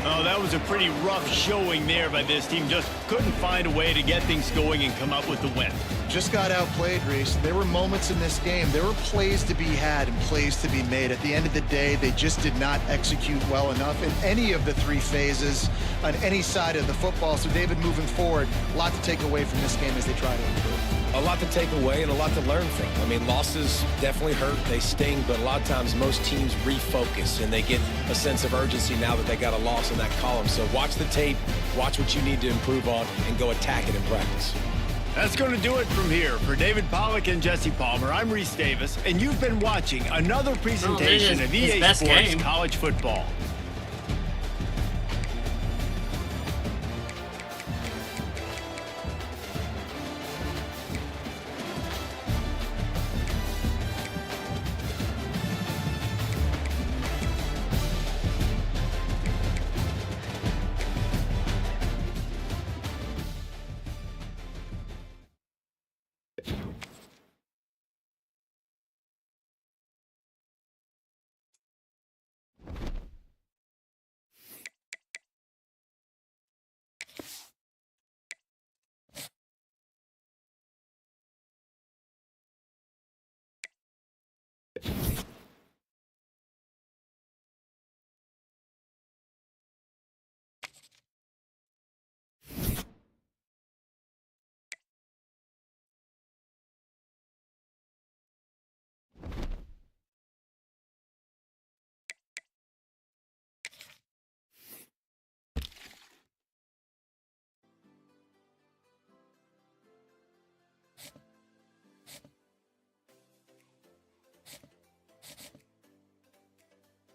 Oh, that was a pretty rough showing there by this team. Just couldn't find a way to get things going and come up with the win. Just got outplayed, Reese. There were moments in this game. There were plays to be had and plays to be made. At the end of the day, they just did not execute well enough in any of the 3 phases on any side of the football. So, David, moving forward, a lot to take away from this game as they try to improve. A lot to take away and a lot to learn from. I mean, losses definitely hurt. They sting, but a lot of times most teams refocus and they get a sense of urgency now that they got a loss in that column. So watch the tape, watch what you need to improve on, and go attack it in practice. That's going to do it from here. For David Pollack and Jesse Palmer, I'm Reese Davis, and you've been watching another presentation of EA Sports College Football.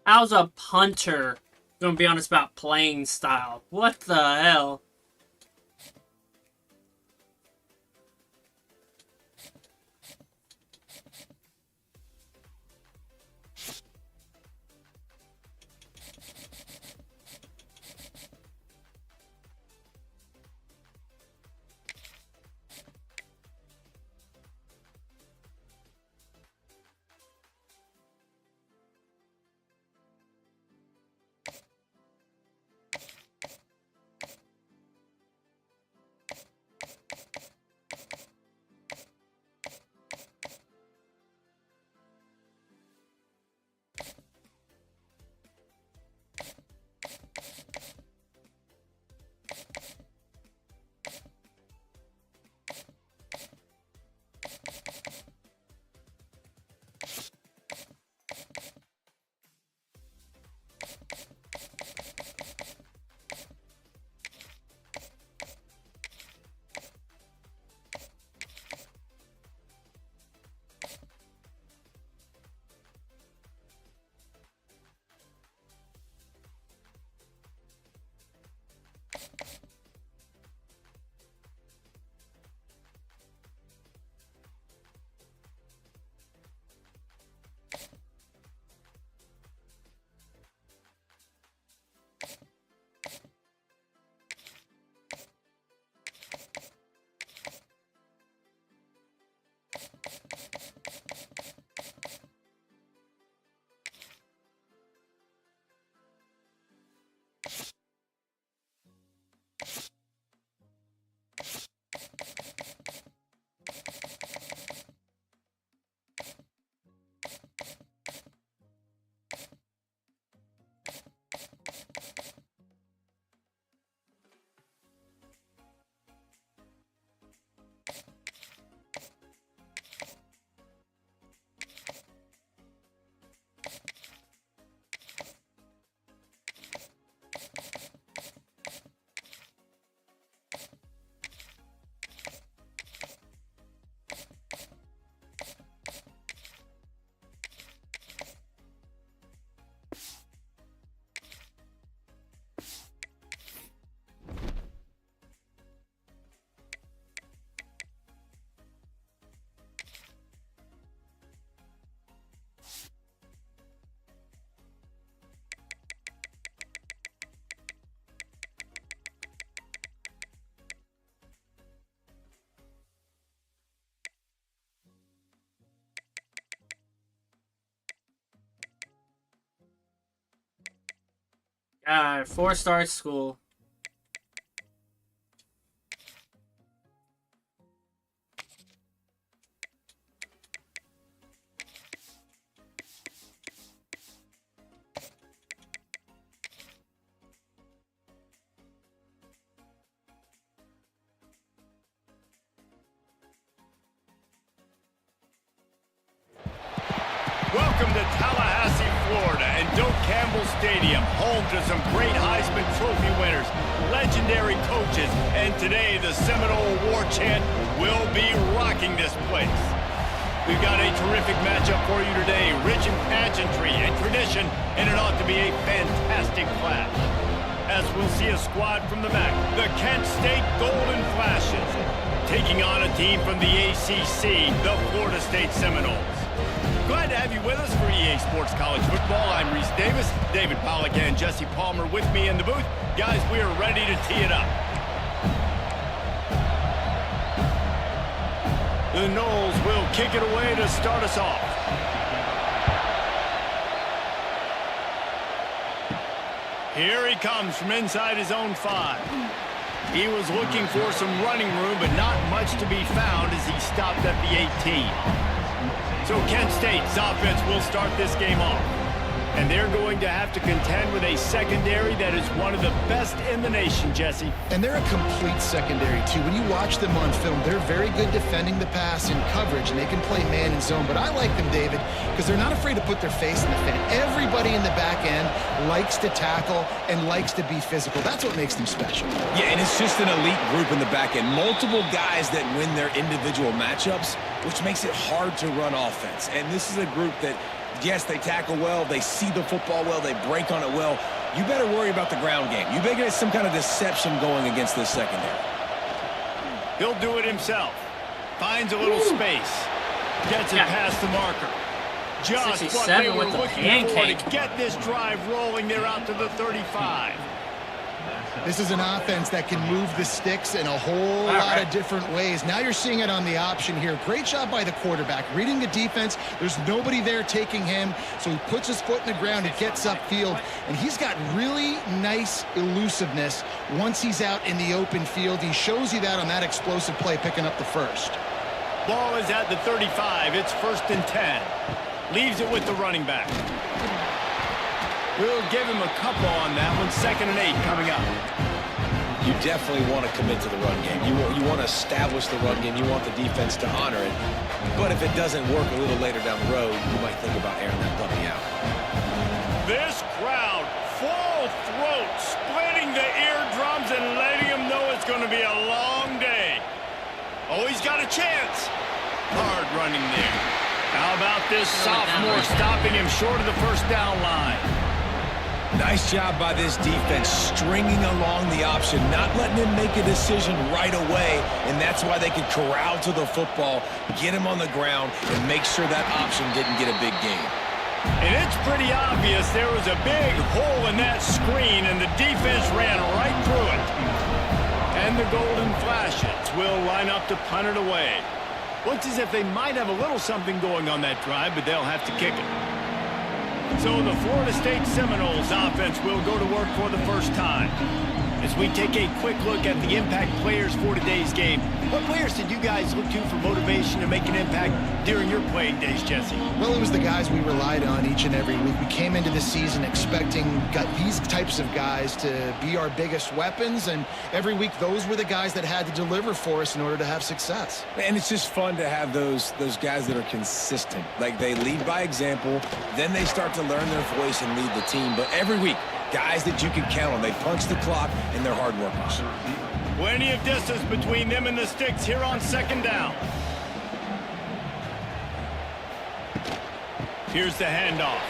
How's a punter gonna be honest about playing style? What the hell? 4-star school. Welcome to Tallahassee, Florida, and Doak Campbell Stadium, home to some great Heisman Trophy winners, legendary coaches, and today the Seminole War Chant will be rocking this place. We've got a terrific matchup for you today, rich in pageantry and tradition, and it ought to be a fantastic clash. As we'll see a squad from the back, the Kent State Golden Flashes, taking on a team from the ACC, the Florida State Seminoles. Glad to have you with us for EA Sports College Football. I'm Reese Davis, David Pollack and Jesse Palmer with me in the booth. Guys, we are ready to tee it up. The Noles will kick it away to start us off. Here he comes from inside his own 5. He was looking for some running room, but not much to be found as he stopped at the 18. So Kent State's offense will start this game off. And they're going to have to contend with a secondary that is one of the best in the nation, Jesse. And they're a complete secondary, too. When you watch them on film, they're very good defending the pass in coverage, and they can play man and zone. But I like them, David, because they're not afraid to put their face in the fan. Everybody in the back end likes to tackle and likes to be physical. That's what makes them special. Yeah, and it's just an elite group in the back end. Multiple guys that win their individual matchups, which makes it hard to run offense. And this is a group that, yes, they tackle well, they see the football well, they break on it well. You better worry about the ground game. You better get some kind of deception going against this secondary. He'll do it himself. Finds a little space. Gets it past the marker. Just what they were looking for to get this drive rolling. They're out to the 35. This is an offense that can move the sticks in a whole lot of different ways. Now you're seeing it on the option here. Great job by the quarterback. Reading the defense, there's nobody there taking him, so he puts his foot in the ground and gets upfield. And he's got really nice elusiveness once he's out in the open field. He shows you that on that explosive play, picking up the first. Ball is at the 35. It's 1st and 10. Leaves it with the running back. We'll give him a couple on that one. 2nd and 8 coming up. You definitely want to commit to the run game. You want to establish the run game. You want the defense to honor it. But if it doesn't work a little later down the road, you might think about airing that puppy out. This crowd, full throat, splitting the eardrums and letting him know it's going to be a long day. Oh, he's got a chance. Hard running there. How about this sophomore stopping him short of the 1st down line? Nice job by this defense, stringing along the option, not letting him make a decision right away, and that's why they could corral to the football, get him on the ground, and make sure that option didn't get a big gain. And it's pretty obvious there was a big hole in that screen, and the defense ran right through it. And the Golden Flashes will line up to punt it away. Looks as if they might have a little something going on that drive, but they'll have to kick it. So the Florida State Seminoles offense will go to work for the first time. As we take a quick look at the impact players for today's game, what players did you guys look to for motivation to make an impact during your playing days, Jesse? Well, it was the guys we relied on each and every week. We came into the season expecting these types of guys to be our biggest weapons, and every week those were the guys that had to deliver for us in order to have success. And it's just fun to have those guys that are consistent. Like, they lead by example, then they start to learn their voice and lead the team. But every week, guys that you can count on. They punch the clock, and they're hard workers. Plenty of distance between them and the sticks here on 2nd down. Here's the handoff.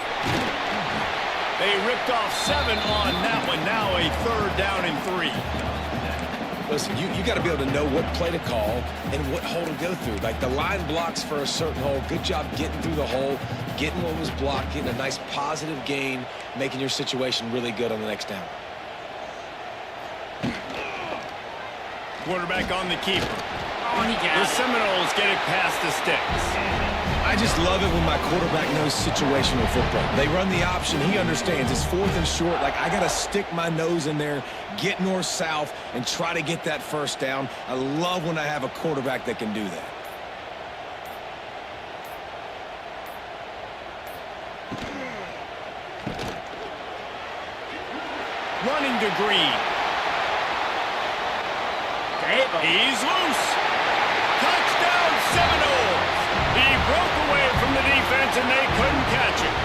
They ripped off 7 on that one. Now a 3rd down and 3. Listen, you got to be able to know what play to call and what hole to go through. Like, the line blocks for a certain hole. Good job getting through the hole, getting what was blocked, getting a nice positive gain, making your situation really good on the next down. Quarterback on the keeper. Oh, he got The it. Seminoles get it past the sticks. I just love it when my quarterback knows situational football. They run the option. He understands. It's 4th and short. Like, I got to stick my nose in there, get north-south, and try to get that first down. I love when I have a quarterback that can do that. Running to Green. He's loose. Touchdown Seminoles. He broke away from the defense and they couldn't catch him.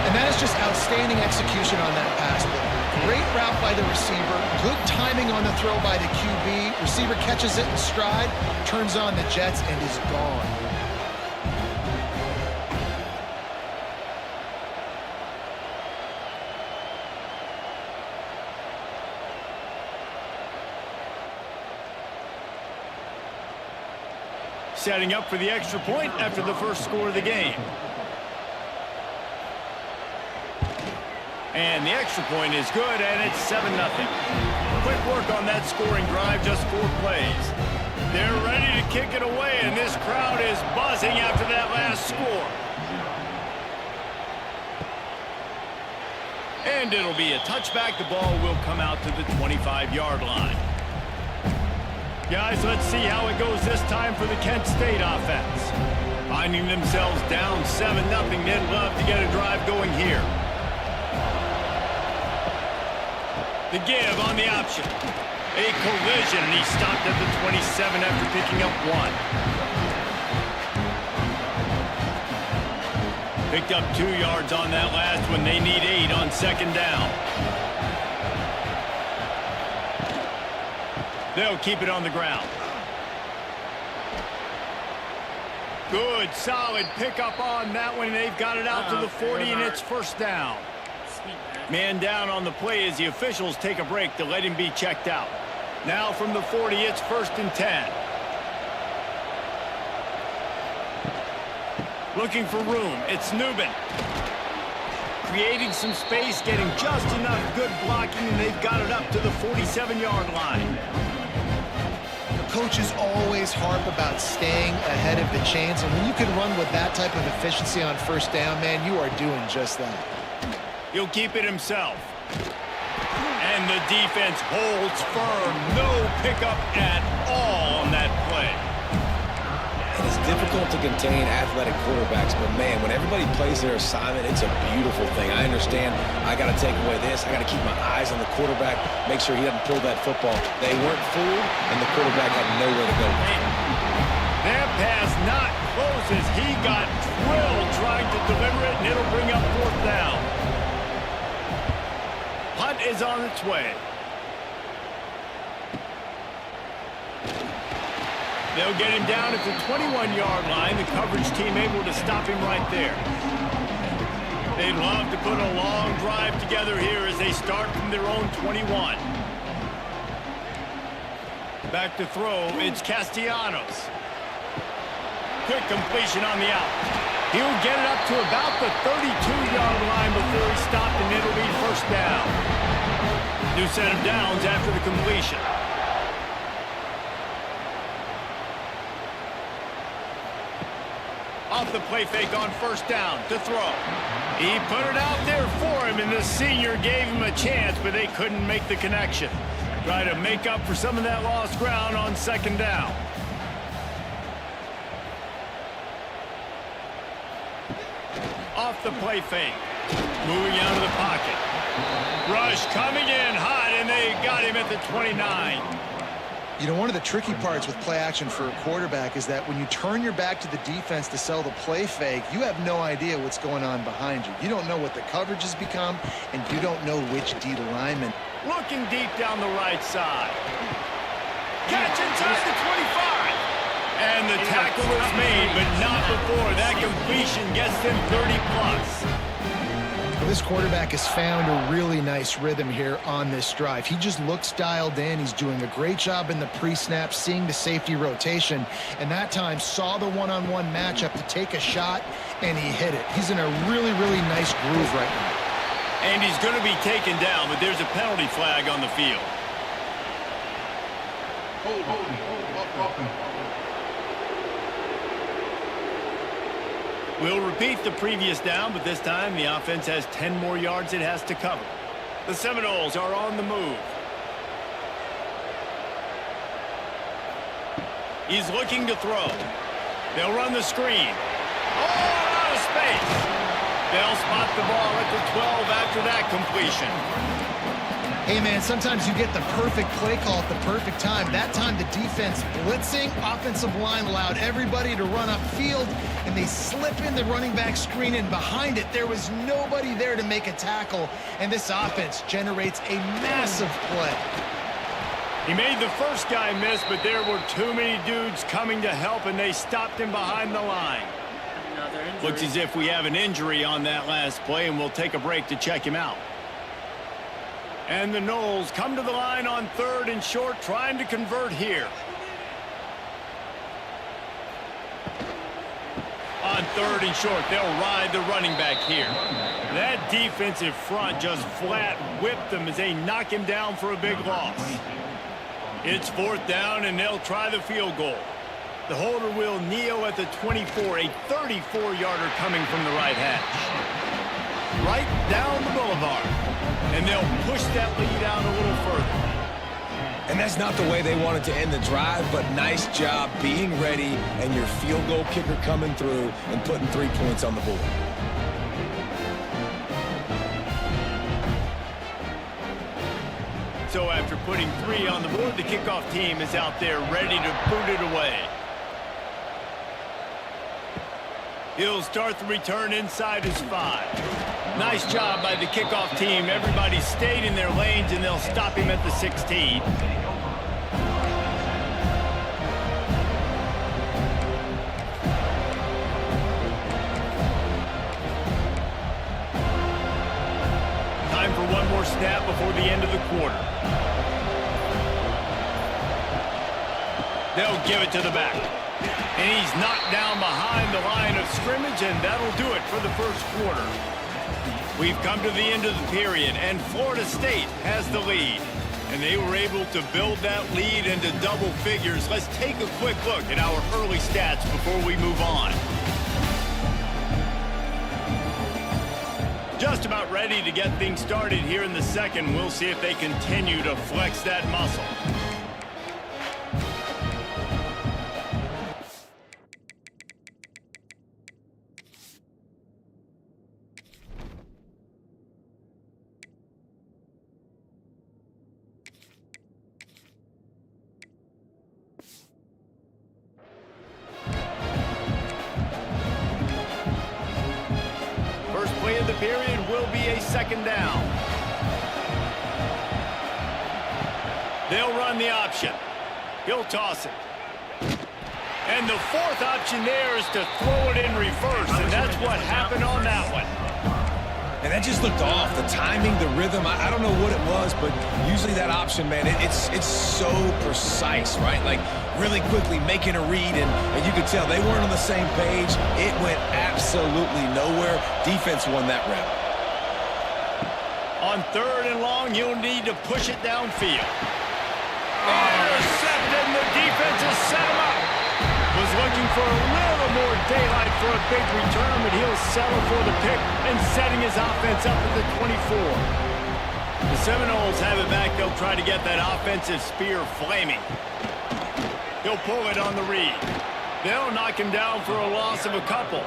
And that is just outstanding execution on that pass play. Great route by the receiver. Good timing on the throw by the QB. Receiver catches it in stride, turns on the jets, and is gone. Setting up for the extra point after the first score of the game. And the extra point is good, and it's 7-0. Quick work on that scoring drive, just 4 plays. They're ready to kick it away, and this crowd is buzzing after that last score. And it'll be a touchback. The ball will come out to the 25-yard line. Guys, let's see how it goes this time for the Kent State offense. Finding themselves down 7-0, they'd love to get a drive going here. The give on the option. A collision, and he stopped at the 27 after picking up 1. Picked up 2 yards on that last one. They need 8 on 2nd down. They'll keep it on the ground. Good, solid pickup on that one. They've got it out to the 40, and it's 1st down. Man down on the play as the officials take a break to let him be checked out. Now from the 40, it's 1st and 10. Looking for room. It's Newman. Creating some space, getting just enough good blocking, and they've got it up to the 47-yard line. Coaches always harp about staying ahead of the chains, and when you can run with that type of efficiency on 1st down, man, you are doing just that. He'll keep it himself. And the defense holds firm. No pickup at all on that play. And it's difficult to contain athletic quarterbacks, but man, when everybody plays their assignment, it's a beautiful thing. I understand I got to take away this. I got to keep my eyes on the quarterback, make sure he doesn't pull that football. They weren't fooled, and the quarterback had nowhere to go. That pass not close as he got drilled trying to deliver it, and it'll bring up 4th down. Punt is on its way. They'll get him down at the 21-yard line. The coverage team able to stop him right there. They'd love to put a long drive together here as they start from their own 21. Back to throw, it's Castellanos. Quick completion on the out. He'll get it up to about the 32-yard line before he stopped, and it'll be 1st down. New set of downs after the completion. Off the play fake on 1st down to throw. He put it out there for him, and the senior gave him a chance, but they couldn't make the connection. Try to make up for some of that lost ground on 2nd down. Off the play fake. Moving out of the pocket. Rush coming in hot, and they got him at the 29. You know, one of the tricky parts with play action for a quarterback is that when you turn your back to the defense to sell the play fake, you have no idea what's going on behind you. You don't know what the coverage has become, and you don't know which D lineman. Looking deep down the right side. Catch inside the 25. And the tackle is made, but not before. That completion gets them 30+. This quarterback has found a really nice rhythm here on this drive. He just looks dialed in. He's doing a great job in the pre-snap, seeing the safety rotation, and that time saw the one-on-one matchup to take a shot, and he hit it. He's in a really, really nice groove right now. And he's going to be taken down, but there's a penalty flag on the field. We'll repeat the previous down, but this time the offense has 10 more yards it has to cover. The Seminoles are on the move. He's looking to throw. They'll run the screen. Oh, out of space. They'll spot the ball at the 12 after that completion. Hey, man, sometimes you get the perfect play call at the perfect time. That time the defense blitzing, offensive line allowed everybody to run upfield, and they slip in the running back screen, and behind it there was nobody there to make a tackle, and this offense generates a massive play. He made the first guy miss, but there were too many dudes coming to help, and they stopped him behind the line. Looks as if we have an injury on that last play, and we'll take a break to check him out. And the Noles come to the line on 3rd and short, trying to convert here. On 3rd and short, they'll ride the running back here. That defensive front just flat whipped them as they knock him down for a big loss. It's 4th down, and they'll try the field goal. The holder will kneel at the 24, a 34-yarder coming from the right hash. Right down the boulevard. And they'll push that lead out a little further. And that's not the way they wanted to end the drive, but nice job being ready and your field goal kicker coming through and putting 3 points on the board. So after putting 3 on the board, the kickoff team is out there ready to boot it away. He'll start the return inside his 5. Nice job by the kickoff team. Everybody stayed in their lanes, and they'll stop him at the 16. Time for one more snap before the end of the quarter. They'll give it to the back. And he's knocked down behind the line of scrimmage, and that'll do it for the first quarter. We've come to the end of the period, and Florida State has the lead. And they were able to build that lead into double figures. Let's take a quick look at our early stats before we move on. Just about ready to get things started here in the second. We'll see if they continue to flex that muscle. Play of the period will be a 2nd down. They'll run the option. He'll toss it. And the 4th option there is to throw it in reverse, and that's what happened on that one. And that just looked off. The timing, the rhythm, I don't know what it was, but usually that option, man, it's so precise, right? Like, really quickly making a read, and you could tell they weren't on the same page. It went absolutely nowhere. Defense won that round. On 3rd and long, you'll need to push it downfield. Intercepted, and the defense has set him up. Was looking for a little more daylight for a big return, but he'll settle for the pick and setting his offense up at the 24. The Seminoles have it back. They'll try to get that offensive spear flaming. He'll pull it on the read. They'll knock him down for a loss of a couple.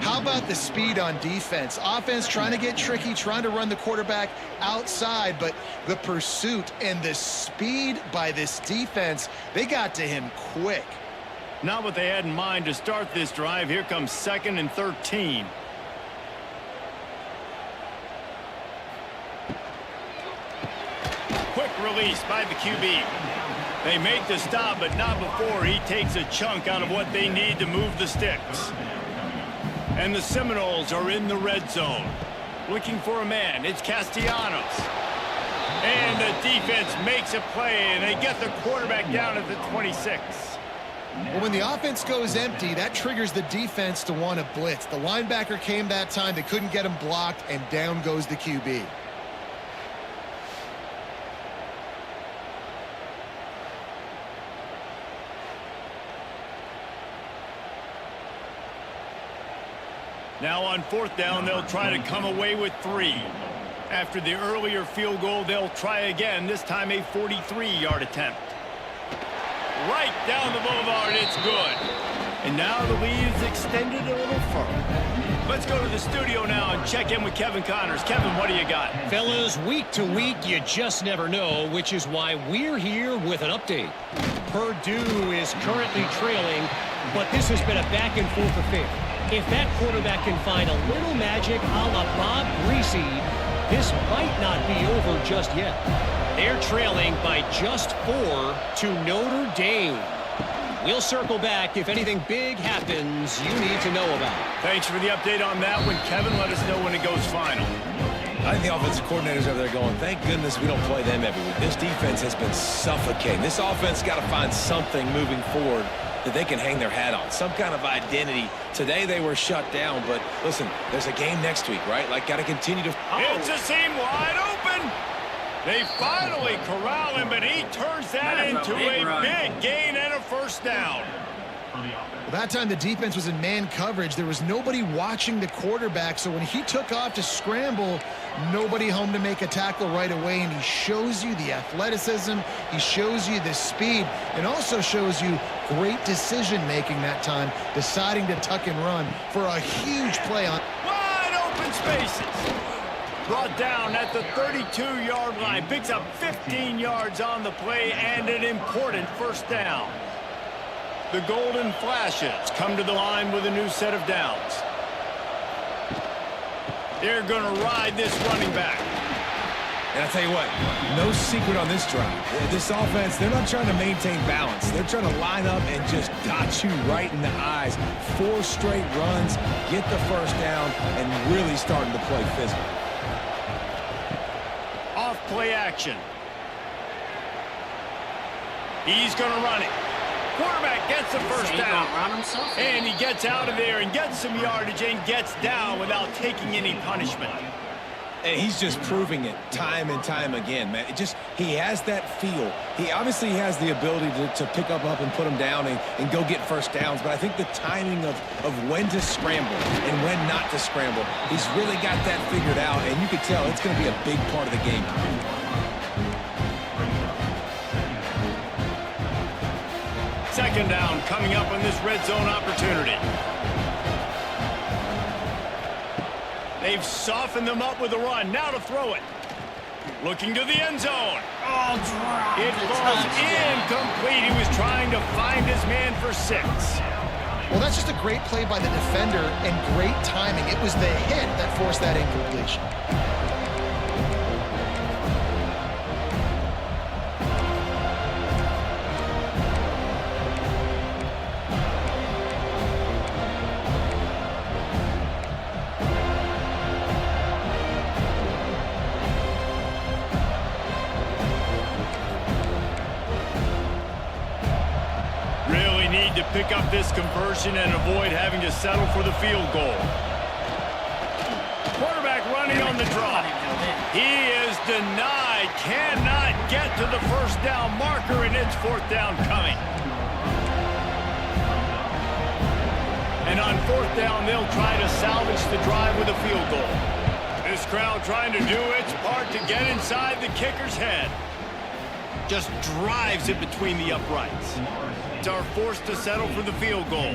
How about the speed on defense? Offense trying to get tricky, trying to run the quarterback outside, but the pursuit and the speed by this defense, they got to him quick. Not what they had in mind to start this drive. Here comes 2nd and 13. Quick release by the QB. They make the stop, but not before he takes a chunk out of what they need to move the sticks. And the Seminoles are in the red zone. Looking for a man. It's Castellanos. And the defense makes a play, and they get the quarterback down at the 26. Well, when the offense goes empty, that triggers the defense to want to blitz. The linebacker came that time. They couldn't get him blocked, and down goes the QB. Now on 4th down, they'll try to come away with 3. After the earlier field goal, they'll try again, this time a 43-yard attempt. Right down the boulevard, it's good. And now the lead is extended a little further. Let's go to the studio now and check in with Kevin Connors. Kevin, what do you got? Fellas, week to week, you just never know, which is why we're here with an update. Purdue is currently trailing, but this has been a back-and-forth affair. If that quarterback can find a little magic a la Bob Greasy, this might not be over just yet. They're trailing by just 4 to Notre Dame. We'll circle back if anything big happens you need to know about. Thanks for the update on that one, Kevin. Let us know when it goes final. I think the offensive coordinators over there going, thank goodness we don't play them every week. This defense has been suffocating. This offense got to find something moving forward that they can hang their hat on, some kind of identity. Today they were shut down, but listen, there's a game next week, right? Like, got to continue to... It's a seam wide open. They finally corral him, but he turns that into a big gain and a first down. Well, that time the defense was in man coverage. There was nobody watching the quarterback, so when he took off to scramble, nobody home to make a tackle right away, and he shows you the athleticism, he shows you the speed, and also shows you great decision-making that time, deciding to tuck and run for a huge play on... Wide open spaces. Brought down at the 32-yard line. Picks up 15 yards on the play and an important first down. The Golden Flashes come to the line with a new set of downs. They're going to ride this running back. And I tell you what, no secret on this drive. This offense, they're not trying to maintain balance. They're trying to line up and just dot you right in the eyes. 4 straight runs, get the first down, and really starting to play physical. Off play action. He's going to run it. Quarterback gets the first down. And he gets out of there and gets some yardage and gets down without taking any punishment. And he's just proving it time and time again, man. He has that feel. He obviously has the ability to pick up and put him down and go get first downs. But I think the timing of when to scramble and when not to scramble, he's really got that figured out. And you can tell it's going to be a big part of the game. Second down coming up on this red zone opportunity. They've softened them up with a run. Now to throw it. Looking to the end zone. Oh, drop. It falls incomplete. He was trying to find his man for 6. Well, that's just a great play by the defender and great timing. It was the hit that forced that incompletion. To pick up this conversion and avoid having to settle for the field goal. Quarterback running on the draw. He is denied. Cannot get to the first down marker, and it's 4th down coming. And on 4th down, they'll try to salvage the drive with a field goal. This crowd trying to do its part to get inside the kicker's head. Just drives it between the uprights. Are forced to settle for the field goal.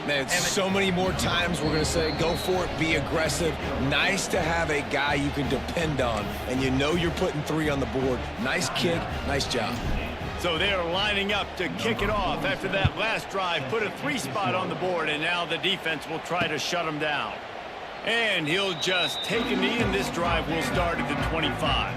Man, so many more times we're going to say, go for it, be aggressive. Nice to have a guy you can depend on, and you know you're putting 3 on the board. Nice kick, nice job. So they're lining up to kick it off after that last drive. Put a 3 spot on the board, and now the defense will try to shut him down. And he'll just take a knee, and this drive will start at the 25.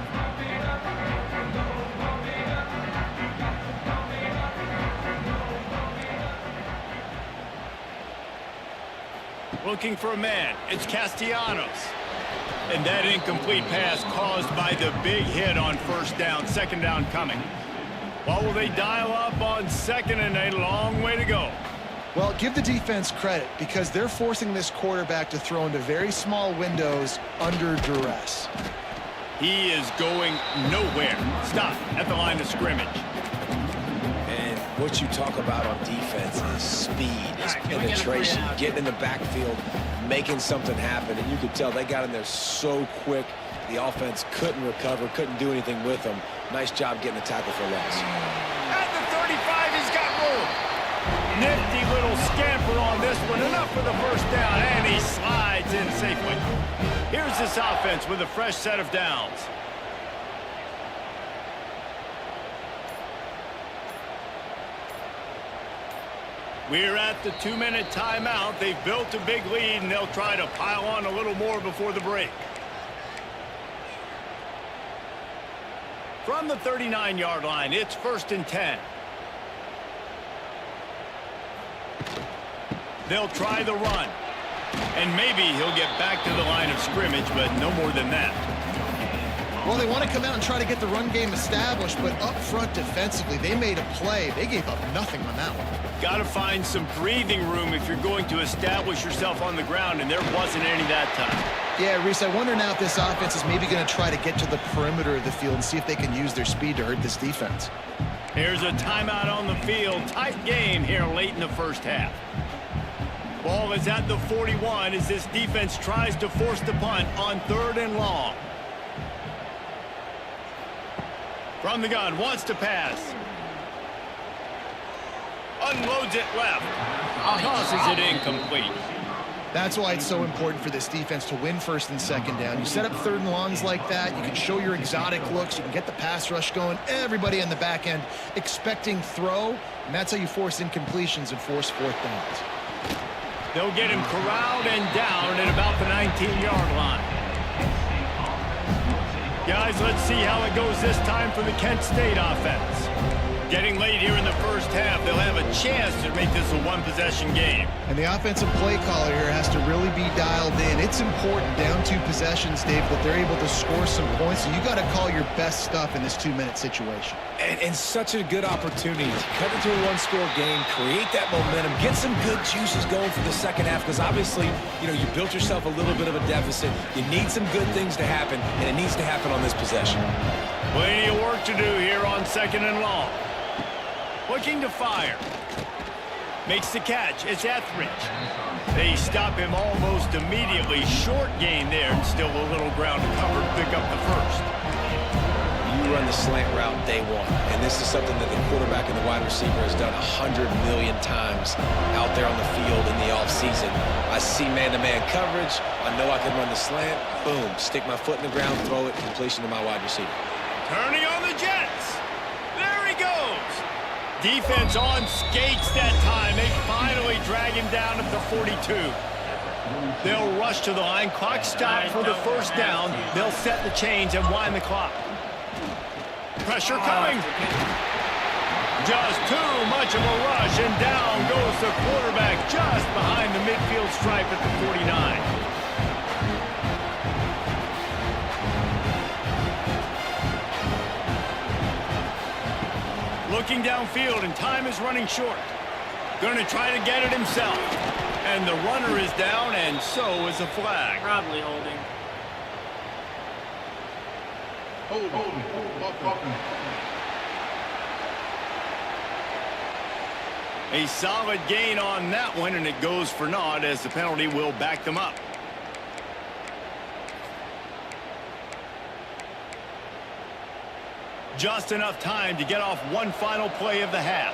Looking for a man. It's Castellanos. And that incomplete pass caused by the big hit on first down. Second down coming. Well, will they dial up on second, and a long way to go? Well, give the defense credit because they're forcing this quarterback to throw into very small windows under duress. He is going nowhere. Stop at the line of scrimmage. And what you talk about on defense is speed, is penetration, getting in the backfield, making something happen. And you could tell they got in there so quick. The offense couldn't recover, couldn't do anything with them. Nice job getting a tackle for loss. At the 35, he's got room. Nifty little scamper on this one. Enough for the first down, and he slides in safely. Here's this offense with a fresh set of downs. We're at the 2-minute timeout. They've built a big lead, and they'll try to pile on a little more before the break. From the 39-yard line, it's 1st and 10. They'll try the run. And maybe he'll get back to the line of scrimmage, but no more than that. Well, they want to come out and try to get the run game established, but up front defensively, they made a play. They gave up nothing on that one. Got to find some breathing room if you're going to establish yourself on the ground, and there wasn't any that time. Yeah, Reese, I wonder now if this offense is maybe going to try to get to the perimeter of the field and see if they can use their speed to hurt this defense. Here's a timeout on the field. Tight game here late in the first half. Ball is at the 41 as this defense tries to force the punt on 3rd and long. From the gun, wants to pass. Unloads it left. Tosses it incomplete. That's why it's so important for this defense to win 1st and 2nd down. You set up 3rd and longs like that. You can show your exotic looks. You can get the pass rush going. Everybody on the back end expecting throw. And that's how you force incompletions and force 4th downs. They'll get him corralled and down at about the 19-yard line. Guys, let's see how it goes this time for the Kent State offense. Getting late here in the first half, they'll have a chance to make this a one-possession game. And the offensive play caller here has to really be dialed in. It's important down 2 possessions, Dave, that they're able to score some points. So you got to call your best stuff in this 2-minute situation. And such a good opportunity to cut into a 1-score game, create that momentum, get some good juices going for the second half, because obviously, you built yourself a little bit of a deficit. You need some good things to happen, and it needs to happen on this possession. Plenty of work to do here on 2nd and long. Looking to fire. Makes the catch. It's Etheridge. They stop him almost immediately. Short gain there, and still a little ground to cover to pick up the first. You run the slant route day one, and this is something that the quarterback and the wide receiver has done 100 million times out there on the field in the offseason. I see man-to-man coverage. I know I can run the slant. Boom. Stick my foot in the ground, throw it, completion to my wide receiver. Turning on the Jets. There he goes. Defense on skates that time. They finally drag him down at the 42. They'll rush to the line. Clock stopped for the first down. They'll set the chains and wind the clock. Pressure coming. Just too much of a rush, and down goes the quarterback just behind the midfield stripe at the 49. Looking downfield, and time is running short. Going to try to get it himself. And the runner is down, and so is a flag. Probably holding. A solid gain on that one, and it goes for naught as the penalty will back them up. Just enough time to get off one final play of the half.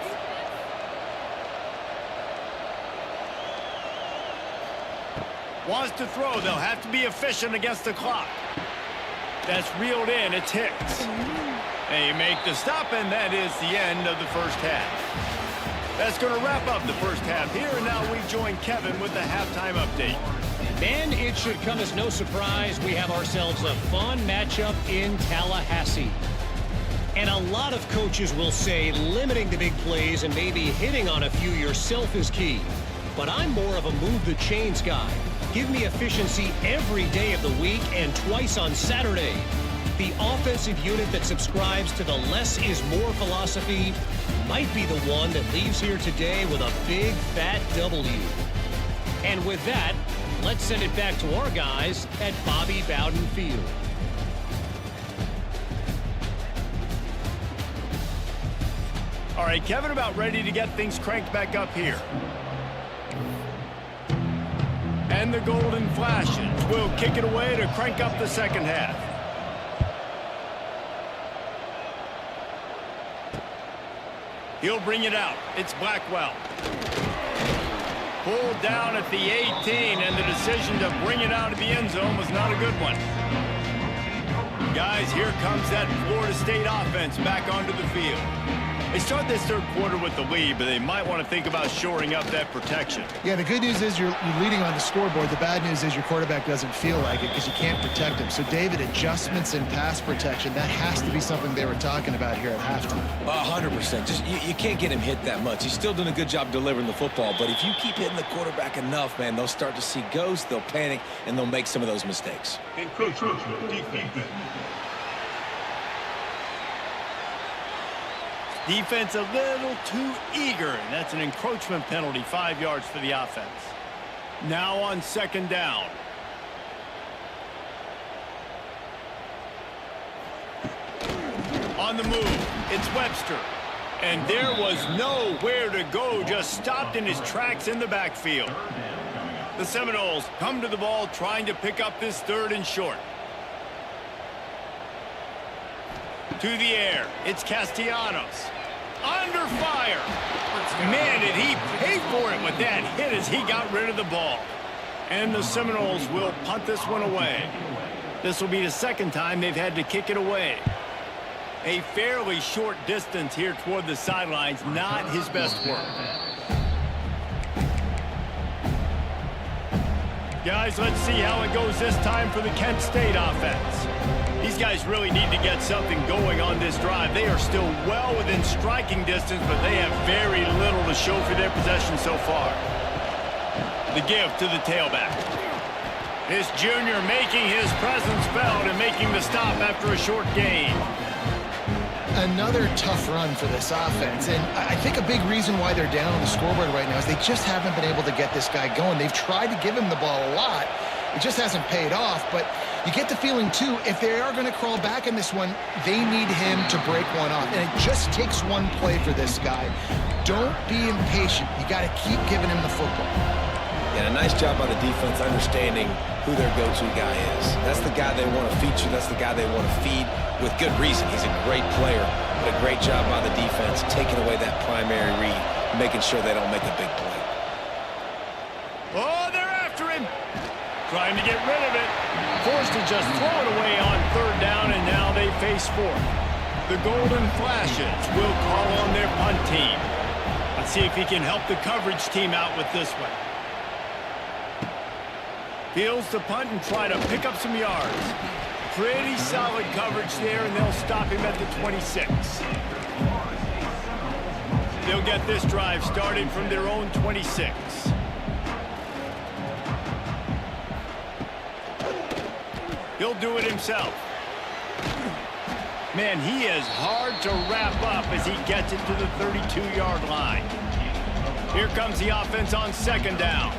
Wants to throw. They'll have to be efficient against the clock. That's reeled in. It's Hicks. They make the stop, and that is the end of the first half. That's going to wrap up the first half here, and now we join Kevin with the halftime update. And it should come as no surprise we have ourselves a fun matchup in Tallahassee. And a lot of coaches will say limiting the big plays and maybe hitting on a few yourself is key. But I'm more of a move the chains guy. Give me efficiency every day of the week and twice on Saturday. The offensive unit that subscribes to the less is more philosophy might be the one that leaves here today with a big fat W. And with that, let's send it back to our guys at Bobby Bowden Field. All right, Kevin, about ready to get things cranked back up here. And the golden flashes will kick it away to crank up the second half. He'll bring it out. It's Blackwell. Pulled down at the 18, and the decision to bring it out of the end zone was not a good one. Guys, here comes that Florida State offense back onto the field. They start this third quarter with the lead, but they might want to think about shoring up that protection. Yeah, the good news is you're leading on the scoreboard. The bad news is your quarterback doesn't feel like it because you can't protect him. So, David, adjustments in pass protection, that has to be something they were talking about here at halftime. 100%. Just you can't get him hit that much. He's still doing a good job delivering the football, but if you keep hitting the quarterback enough, man, they'll start to see ghosts, they'll panic, and they'll make some of those mistakes. Encroachment defense. Defense a little too eager, and that's an encroachment penalty, 5 yards for the offense. Now on second down. On the move, it's Webster. And there was nowhere to go, just stopped in his tracks in the backfield. The Seminoles come to the ball trying to pick up this third and short. To the air, it's Castellanos. Under fire. Man, did he pay for it with that hit as he got rid of the ball. And the Seminoles will punt this one away. This will be the second time they've had to kick it away. A fairly short distance here toward the sidelines, not his best work. Guys, let's see how it goes this time for the Kent State offense. These guys really need to get something going on this drive. They are still well within striking distance, but they have very little to show for their possession so far. The give to the tailback. This junior making his presence felt and making the stop after a short gain. Another tough run for this offense, and I think a big reason why they're down on the scoreboard right now is they just haven't been able to get this guy going. They've tried to give him the ball a lot. It just hasn't paid off, but you get the feeling, too, if they are going to crawl back in this one, they need him to break one off, and it just takes one play for this guy. Don't be impatient. You got to keep giving him the football. Yeah, a nice job by the defense understanding who their go-to guy is. That's the guy they want to feature. That's the guy they want to feed with good reason. He's a great player, but a great job by the defense taking away that primary read, making sure they don't make a big play. Oh, they're after him. Trying to get rid of it. Forced to just throw it away on third down, and now they face fourth. The Golden Flashes will call on their punt team. Let's see if he can help the coverage team out with this one. Fields the punt and try to pick up some yards. Pretty solid coverage there, and they'll stop him at the 26. They'll get this drive started from their own 26. He'll do it himself. Man, he is hard to wrap up as he gets it to the 32-yard line. Here comes the offense on second down.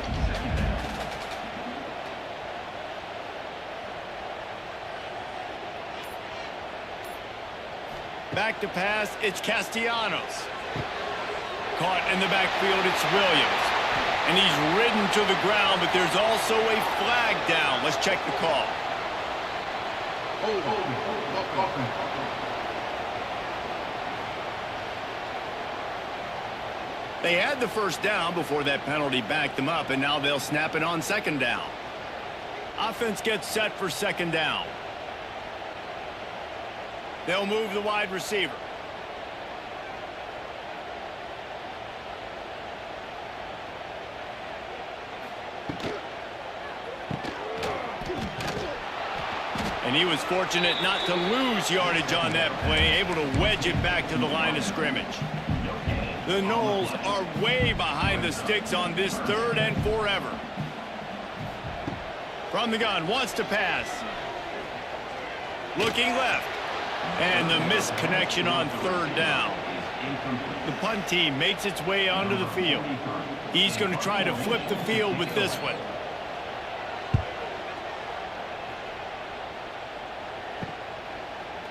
Back to pass, it's Castellanos. Caught in the backfield, it's Williams. And he's ridden to the ground, but there's also a flag down. Let's check the call. They had the first down before that penalty backed them up, and now they'll snap it on second down. Offense gets set for second down. They'll move the wide receiver. And he was fortunate not to lose yardage on that play, able to wedge it back to the line of scrimmage. The Noles are way behind the sticks on this third and forever. From the gun, wants to pass. Looking left. And the missed connection on third down. The punt team makes its way onto the field. He's going to try to flip the field with this one.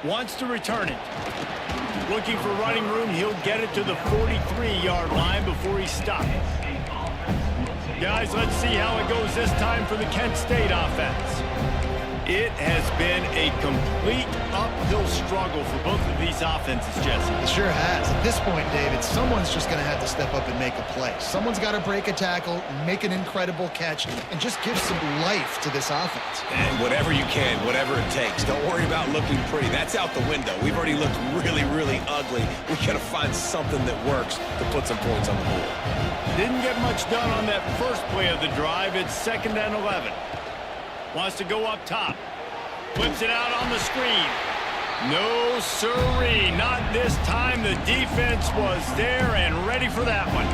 Wants to return it. Looking for running room. He'll get it to the 43-yard line before he stops. Guys, let's see how it goes this time for the Kent State offense. It has been a complete uphill struggle for both of these offenses, Jesse. It sure has. At this point, David, someone's just going to have to step up and make a play. Someone's got to break a tackle, make an incredible catch, and just give some life to this offense. And whatever you can, whatever it takes. Don't worry about looking pretty. That's out the window. We've already looked really, really ugly. We got to find something that works to put some points on the board. Didn't get much done on that first play of the drive. It's 2nd and 11. Wants to go up top. Flips it out on the screen. No siree. Not this time. The defense was there and ready for that one.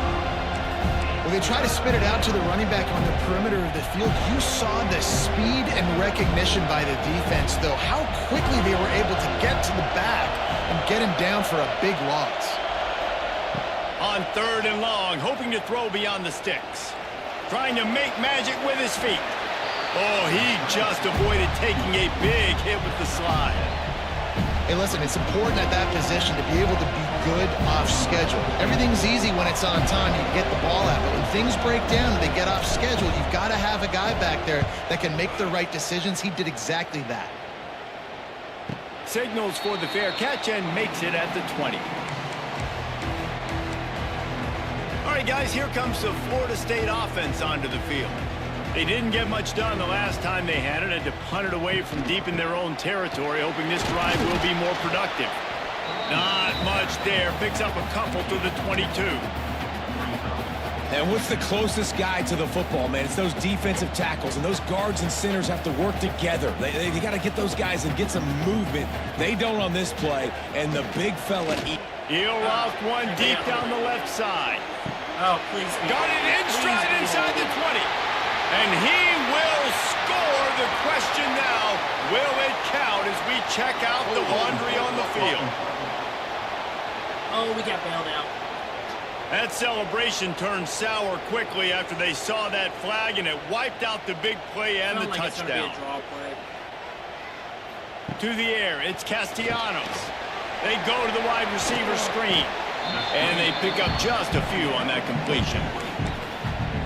Well, they try to spit it out to the running back on the perimeter of the field. You saw the speed and recognition by the defense, though. How quickly they were able to get to the back and get him down for a big loss. On 3rd and long, hoping to throw beyond the sticks. Trying to make magic with his feet. Oh, he just avoided taking a big hit with the slide. Hey, listen, it's important at that position to be able to be good off schedule. Everything's easy when it's on time. You get the ball out. But when things break down and they get off schedule, you've got to have a guy back there that can make the right decisions. He did exactly that. Signals for the fair catch and makes it at the 20. All right, guys, here comes the Florida State offense onto the field. They didn't get much done the last time they had it, had to punt it away from deep in their own territory, hoping this drive will be more productive. Not much there. Picks up a couple to the 22. And what's the closest guy to the football, man? It's those defensive tackles, and those guards and centers have to work together. They got to get those guys and get some movement. They don't on this play, and the big fella... He'll route one deep down the left side. Oh, please. Got it in stride inside the 20. And he will score. The question now, will it count as we check out the laundry on the field? Oh, we got bailed out. That celebration turned sour quickly after they saw that flag, and it wiped out the big play and the touchdown. It's gonna be a draw play. To the air, it's Castellanos. They go to the wide receiver screen, and they pick up just a few on that completion.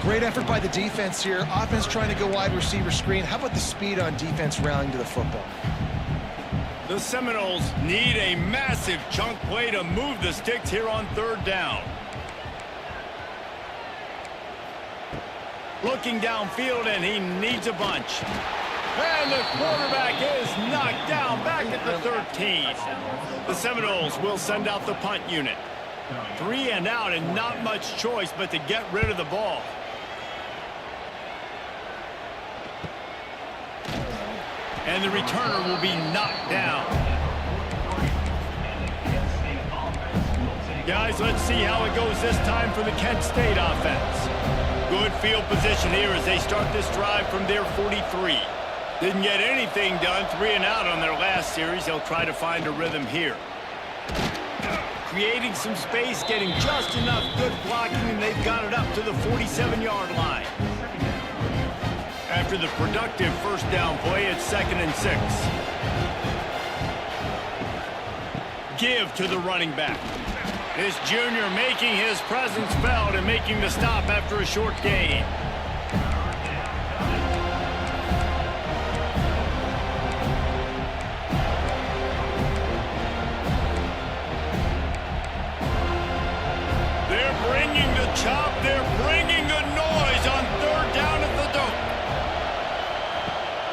Great effort by the defense here. Offense trying to go wide receiver screen. How about the speed on defense rallying to the football? The Seminoles need a massive chunk play to move the sticks here on 3rd down. Looking downfield, and he needs a bunch. And the quarterback is knocked down back at the 13. The Seminoles will send out the punt unit. 3 and out, and not much choice but to get rid of the ball. And the returner will be knocked down. Guys, let's see how it goes this time for the Kent State offense. Good field position here as they start this drive from their 43. Didn't get anything done, 3 and out on their last series. They'll try to find a rhythm here. Creating some space, getting just enough good blocking, and they've got it up to the 47-yard line. After the productive 1st down play, it's 2nd and 6. Give to the running back. This junior making his presence felt and making the stop after a short gain. They're bringing the chop. They're bringing the noise on 3rd down at the dome.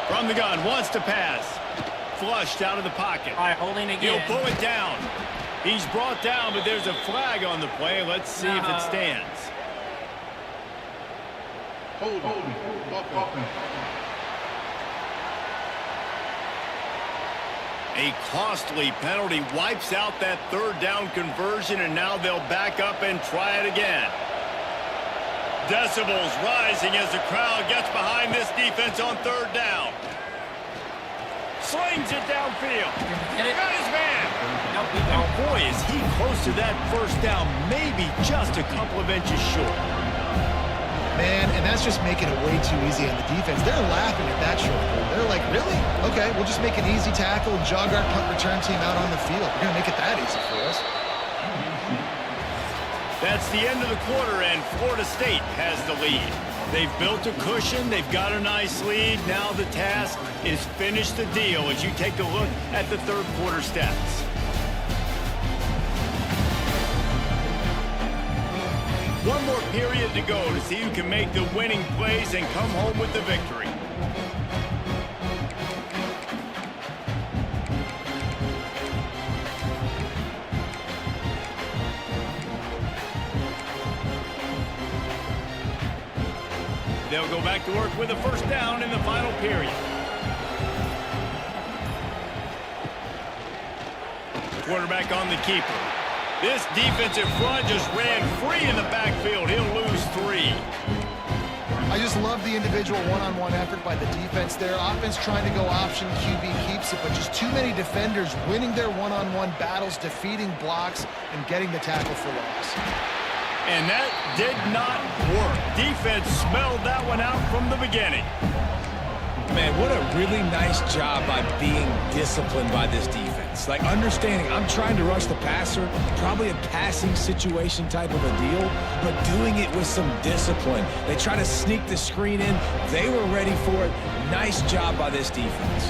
From the gun, wants to pass. Flushed out of the pocket. All right, holding again. He'll pull it down. He's brought down, but there's a flag on the play. Let's see if it stands. A costly penalty wipes out that 3rd down conversion, and now they'll back up and try it again. Decibels rising as the crowd gets behind this defense on 3rd down. Slings it downfield. Got his man. And boy, is he close to that 1st down, maybe just a couple of inches short. Man, and that's just making it way too easy on the defense. They're laughing at that short goal. They're like, really? Okay, we'll just make an easy tackle and jog our punt return team out on the field. We're going to make it that easy for us. That's the end of the quarter, and Florida State has the lead. They've built a cushion. They've got a nice lead. Now the task is finish the deal as you take a look at the third quarter stats. One more period to go to see who can make the winning plays and come home with the victory. They'll go back to work with a first down in the final period. Quarterback on the keeper. This defensive front just ran free in the backfield. He'll lose 3. I just love the individual one-on-one effort by the defense there. Offense trying to go option, QB keeps it, but just too many defenders winning their one-on-one battles, defeating blocks, and getting the tackle for loss. And that did not work. Defense smelled that one out from the beginning. Man, what a really nice job by being disciplined by this defense. Like, understanding I'm trying to rush the passer, probably a passing situation type of a deal, but doing it with some discipline. They try to sneak the screen in. They were ready for it. Nice job by this defense.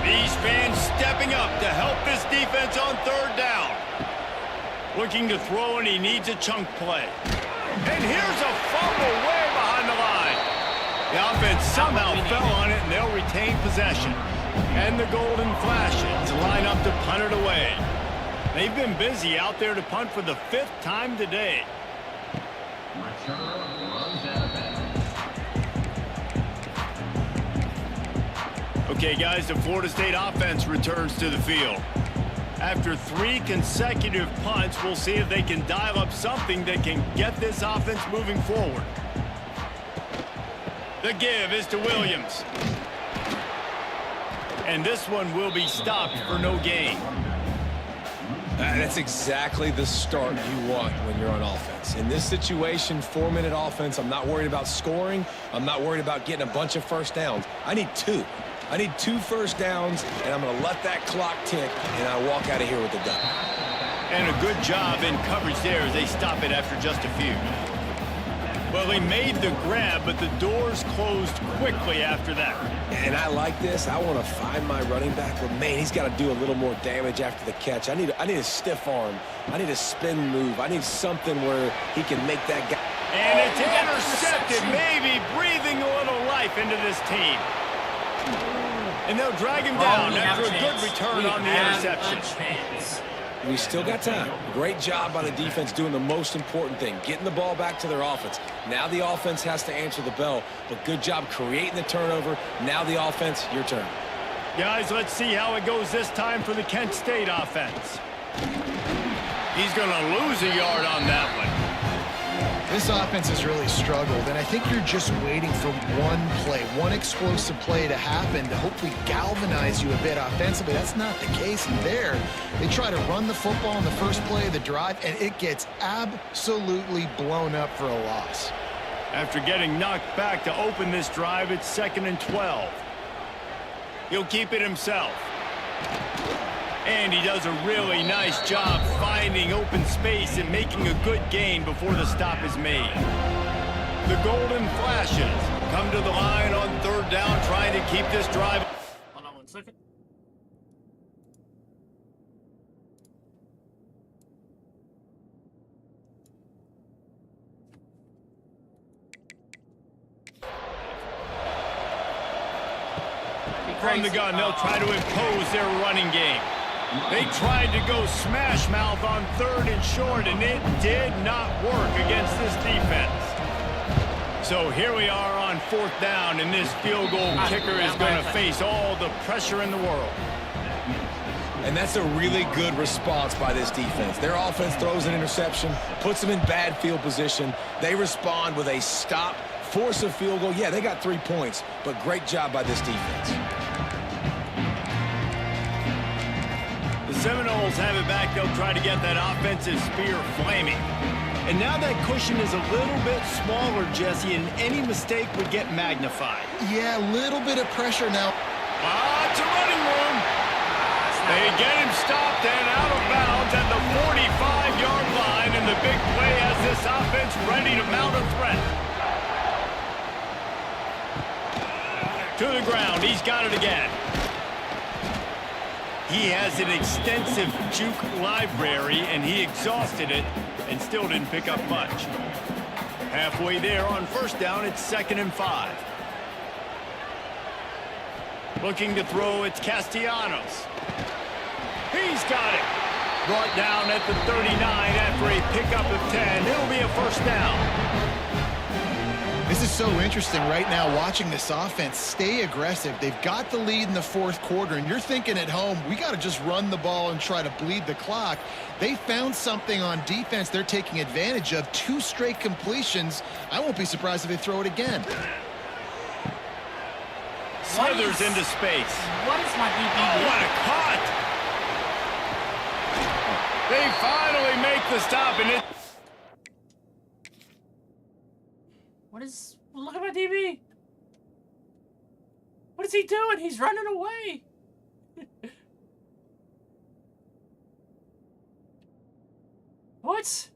These fans stepping up to help this defense on third down. Looking to throw, and he needs a chunk play. And here's a fumble way behind the line. The offense somehow fell on it, and they'll retain possession. And the Golden Flashes line up to punt it away. They've been busy out there to punt for the 5th time today. Okay, guys, the Florida State offense returns to the field. After 3 consecutive punts, we'll see if they can dial up something that can get this offense moving forward. The give is to Williams. And this one will be stopped for no gain. That's exactly the start you want when you're on offense. In this situation, 4-minute offense, I'm not worried about scoring. I'm not worried about getting a bunch of first downs. I need 2. I need 2 first downs, and I'm going to let that clock tick, and I walk out of here with a dub. And a good job in coverage there as they stop it after just a few. Well, they made the grab, but the doors closed quickly after that. And I like this. I want to find my running back, but, man, he's got to do a little more damage after the catch. I need a stiff arm. I need a spin move. I need something where he can make that guy. And it's intercepted, maybe breathing a little life into this team. And they'll drag him down after a good return on the interception. We still got time. Great job by the defense doing the most important thing, getting the ball back to their offense. Now the offense has to answer the bell, but good job creating the turnover. Now the offense, your turn. Guys, let's see how it goes this time for the Kent State offense. He's going to lose a yard on that one. This offense has really struggled, and I think you're just waiting for one play, one explosive play to happen to hopefully galvanize you a bit offensively. That's not the case there. They try to run the football in the first play of the drive, and it gets absolutely blown up for a loss. After getting knocked back to open this drive, it's 2nd and 12. He'll keep it himself. And he does a really nice job finding open space and making a good gain before the stop is made. The Golden Flashes come to the line on third down, trying to keep this drive. Hold on 1 second. From the gun, they'll try to impose their running game. They tried to go smash mouth on 3rd and short, and it did not work against this defense. So here we are on 4th down, and this field goal kicker is going to face all the pressure in the world. And that's a really good response by this defense. Their offense throws an interception, puts them in bad field position. They respond with a stop, force a field goal. Yeah, they got 3 points, but great job by this defense. The Seminoles have it back. They'll try to get that offensive spear flaming. And now that cushion is a little bit smaller, Jesse, and any mistake would get magnified. Yeah, a little bit of pressure now. Lots of running room. They get him stopped and out of bounds at the 45-yard line, and the big play has this offense ready to mount a threat. To the ground, he's got it again. He has an extensive juke library, and he exhausted it and still didn't pick up much. Halfway there on first down, it's 2nd and 5. Looking to throw, it's Castellanos. He's got it. Brought down at the 39 after a pickup of 10. It'll be a first down. This is so interesting right now watching this offense stay aggressive. They've got the lead in the fourth quarter, and you're thinking at home, we got to just run the ball and try to bleed the clock. They found something on defense they're taking advantage of. 2 straight completions. I won't be surprised if they throw it again. Slithers into space. What is my DB? Oh, what a cut! They finally make the stop, and it... Look at my DB. What is he doing? He's running away. What?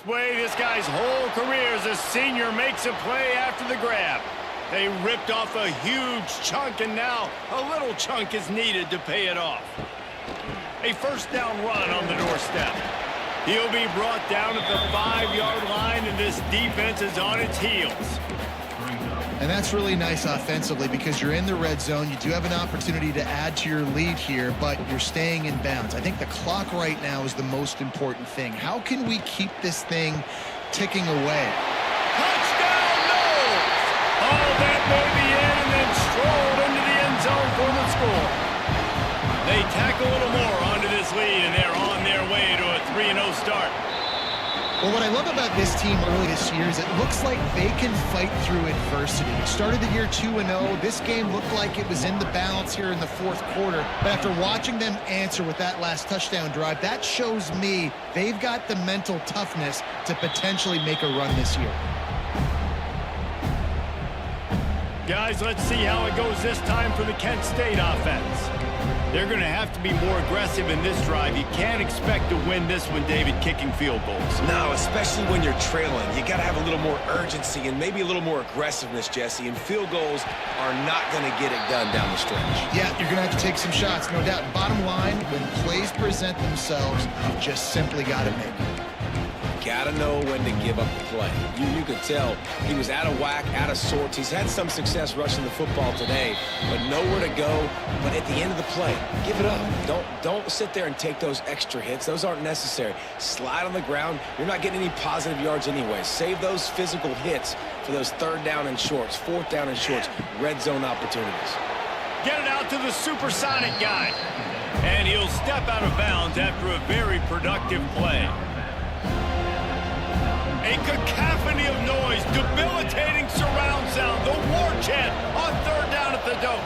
This guy's whole career as a senior makes a play after the grab. They ripped off a huge chunk, and now a little chunk is needed to pay it off. A first down run on the doorstep. He'll be brought down at the 5-yard line, and this defense is on its heels. And that's really nice offensively because you're in the red zone. You do have an opportunity to add to your lead here, but you're staying in bounds. I think the clock right now is the most important thing. How can we keep this thing ticking away? Touchdown, Knowles! Oh, that may be in, and then strolled into the end zone for the score. They tack a little more onto this lead, and they're on their way to a 3-0 start. Well, what I love about this team early this year is it looks like they can fight through adversity. They started the year 2-0. This game looked like it was in the balance here in the fourth quarter. But after watching them answer with that last touchdown drive, that shows me they've got the mental toughness to potentially make a run this year. Guys, let's see how it goes this time for the Kent State offense. They're going to have to be more aggressive in this drive. You can't expect to win this one, David, kicking field goals. No, especially when you're trailing. You got to have a little more urgency and maybe a little more aggressiveness, Jesse. And field goals are not going to get it done down the stretch. Yeah, you're going to have to take some shots, no doubt. Bottom line, when plays present themselves, you just simply got to make them. Got to know when to give up the play. You could tell he was out of whack, out of sorts. He's had some success rushing the football today, but nowhere to go. But at the end of the play, give it up. Don't sit there and take those extra hits. Those aren't necessary. Slide on the ground. You're not getting any positive yards anyway. Save those physical hits for those 3rd down and shorts, 4th down and shorts, red zone opportunities. Get it out to the supersonic guy. And he'll step out of bounds after a very productive play. A cacophony of noise, debilitating surround sound, the war chant on 3rd down at the Doak.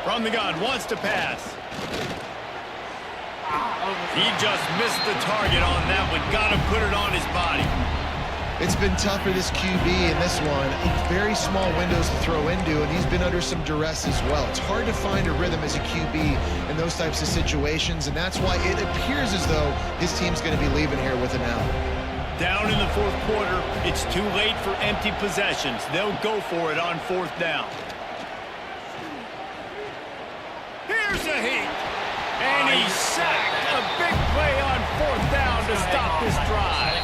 From the gun, wants to pass. He just missed the target on that one. Got to put it on his body. It's been tough for this QB in this one. Very small windows to throw into, and he's been under some duress as well. It's hard to find a rhythm as a QB in those types of situations, and that's why it appears as though his team's going to be leaving here with an out. Down in the fourth quarter, it's too late for empty possessions. They'll go for it on 4th down. Here's a heat. And he's sacked. A big play on 4th down to stop this drive.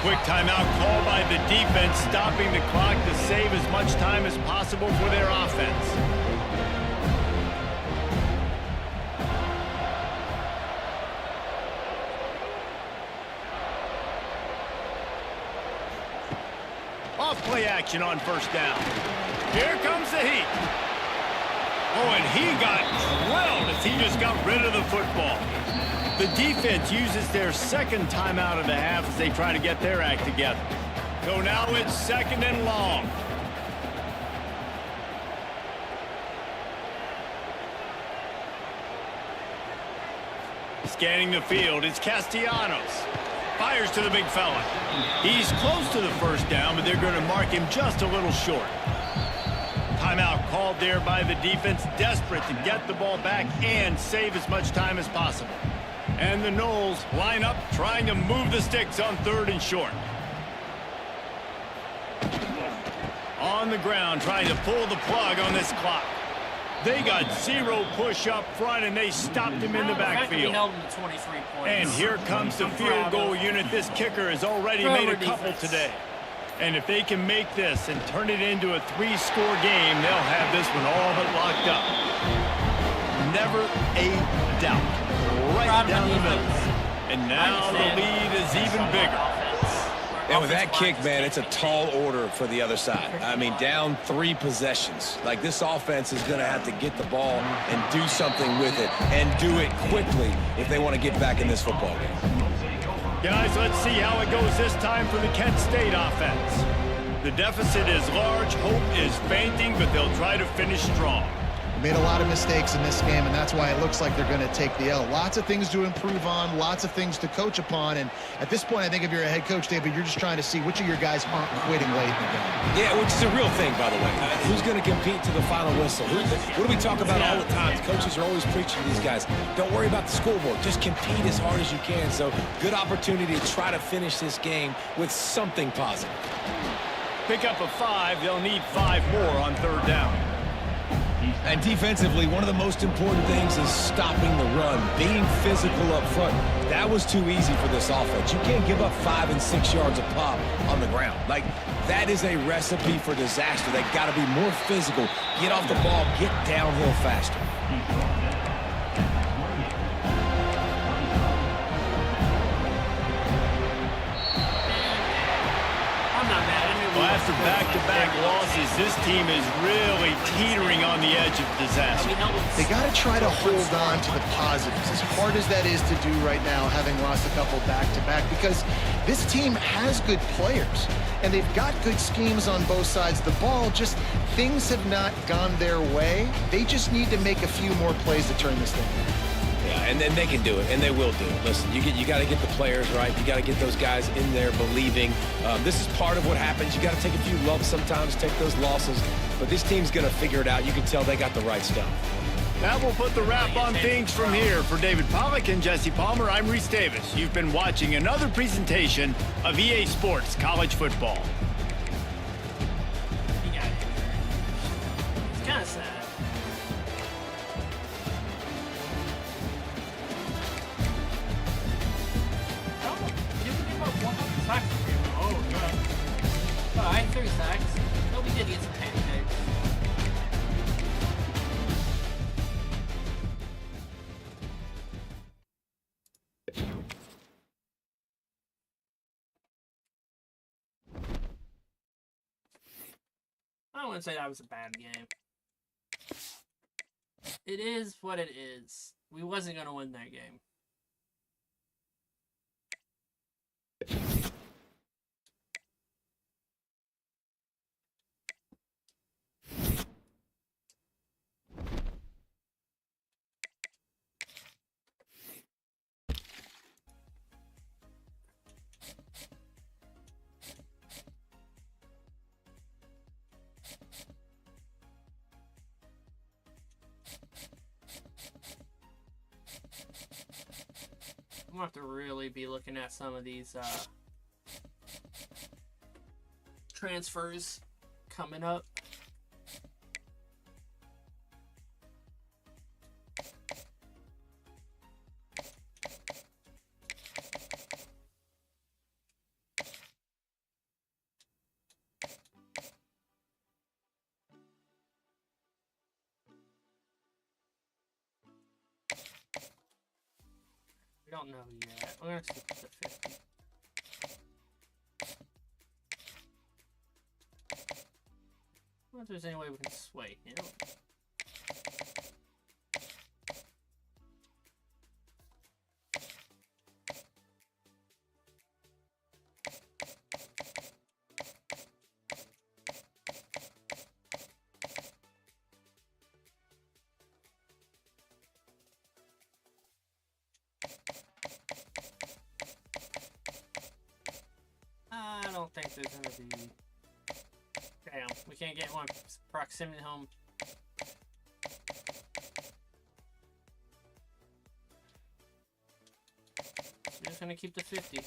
Quick timeout call by the defense, stopping the clock to save as much time as possible for their offense. Off-play action on 1st down. Here comes the heat. Oh, and he got drilled as he just got rid of the football. The defense uses their 2nd timeout of the half as they try to get their act together. So now it's 2nd and long. Scanning the field, it's Castellanos. Fires to the big fella. He's close to the first down, but they're going to mark him just a little short. Timeout called there by the defense, desperate to get the ball back and save as much time as possible. And the Noles line up, trying to move the sticks on 3rd and short. On the ground, trying to pull the plug on this clock. They got 0 push up front, and they stopped him in the backfield. And here comes the field goal unit. This kicker has already made a couple today. And if they can make this and turn it into a 3-score game, they'll have this one all but locked up. Never a doubt. Right down the middle. And now the lead is even bigger. And with that kick, man, it's a tall order for the other side. I mean, down 3 possessions. Like, this offense is going to have to get the ball and do something with it, and do it quickly if they want to get back in this football game. Guys, let's see how it goes this time for the Kent State offense. The deficit is large, hope is fainting, but they'll try to finish strong. Made a lot of mistakes in this game, and that's why it looks like they're going to take the L. Lots of things to improve on, lots of things to coach upon, and at this point, I think if you're a head coach, David, you're just trying to see which of your guys aren't quitting late in the game. Yeah, which is a real thing, by the way. Who's going to compete to the final whistle? What do we talk about all the time? Coaches are always preaching to these guys. Don't worry about the scoreboard. Just compete as hard as you can. So, good opportunity to try to finish this game with something positive. Pick up a 5. They'll need 5 more on 3rd down. And defensively, one of the most important things is stopping the run, being physical up front. That was too easy for this offense. You can't give up 5 and 6 yards a pop on the ground. Like, that is a recipe for disaster. They got to be more physical, get off the ball, get downhill faster. Well, after back-to-back losses, this team is really teetering on the edge of disaster. They got to try to hold on to the positives, as hard as that is to do right now, having lost a couple back-to-back, because this team has good players, and they've got good schemes on both sides of the ball. Just things have not gone their way. They just need to make a few more plays to turn this thing around. Yeah, and then they can do it, and they will do it. Listen, you got to get the players right. You got to get those guys in there believing. This is part of what happens. You got to take a few lumps sometimes, take those losses. But this team's going to figure it out. You can tell they got the right stuff. That will put the wrap on things from here. For David Pollack and Jesse Palmer, I'm Reese Davis. You've been watching another presentation of EA Sports College Football. It's kind of sad. Alright, 3 sacks. No, we did get some pancakes. I wouldn't say that was a bad game. It is what it is. We wasn't going to win that game. I'm gonna have to really be looking at some of these transfers coming up. We don't know yet. We're gonna stick with the 50. I wonder if there's any way we can sway him. think there's gonna be. Damn, we can't get one proximity home. Just gonna keep the 50.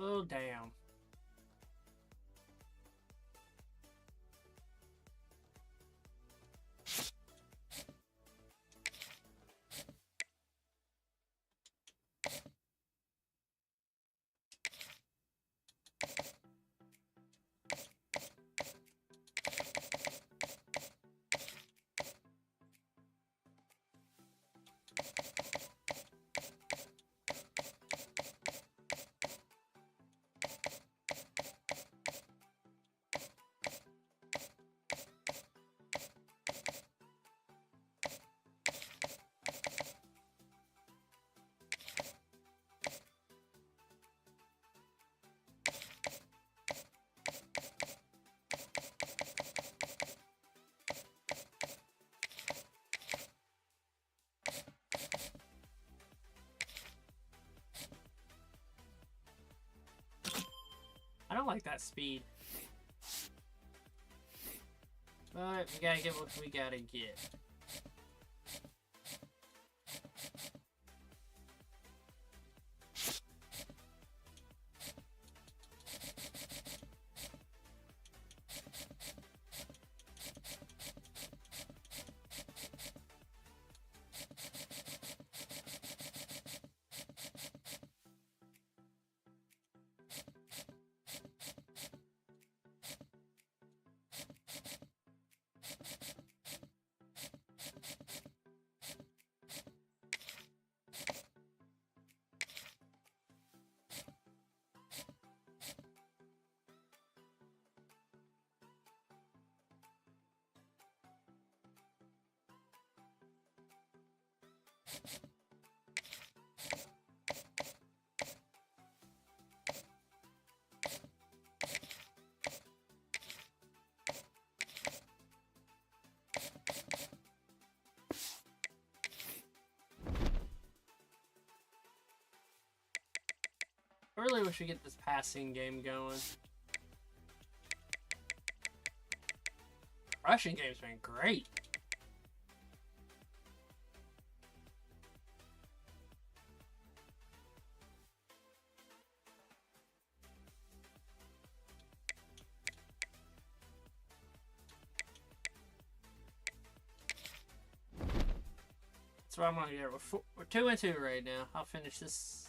Oh, damn. I don't like that speed. But we gotta get what we gotta get. I really wish we get this passing game going. Rushing game's been great. That's what I'm gonna get. We're 2-2 right now. I'll finish this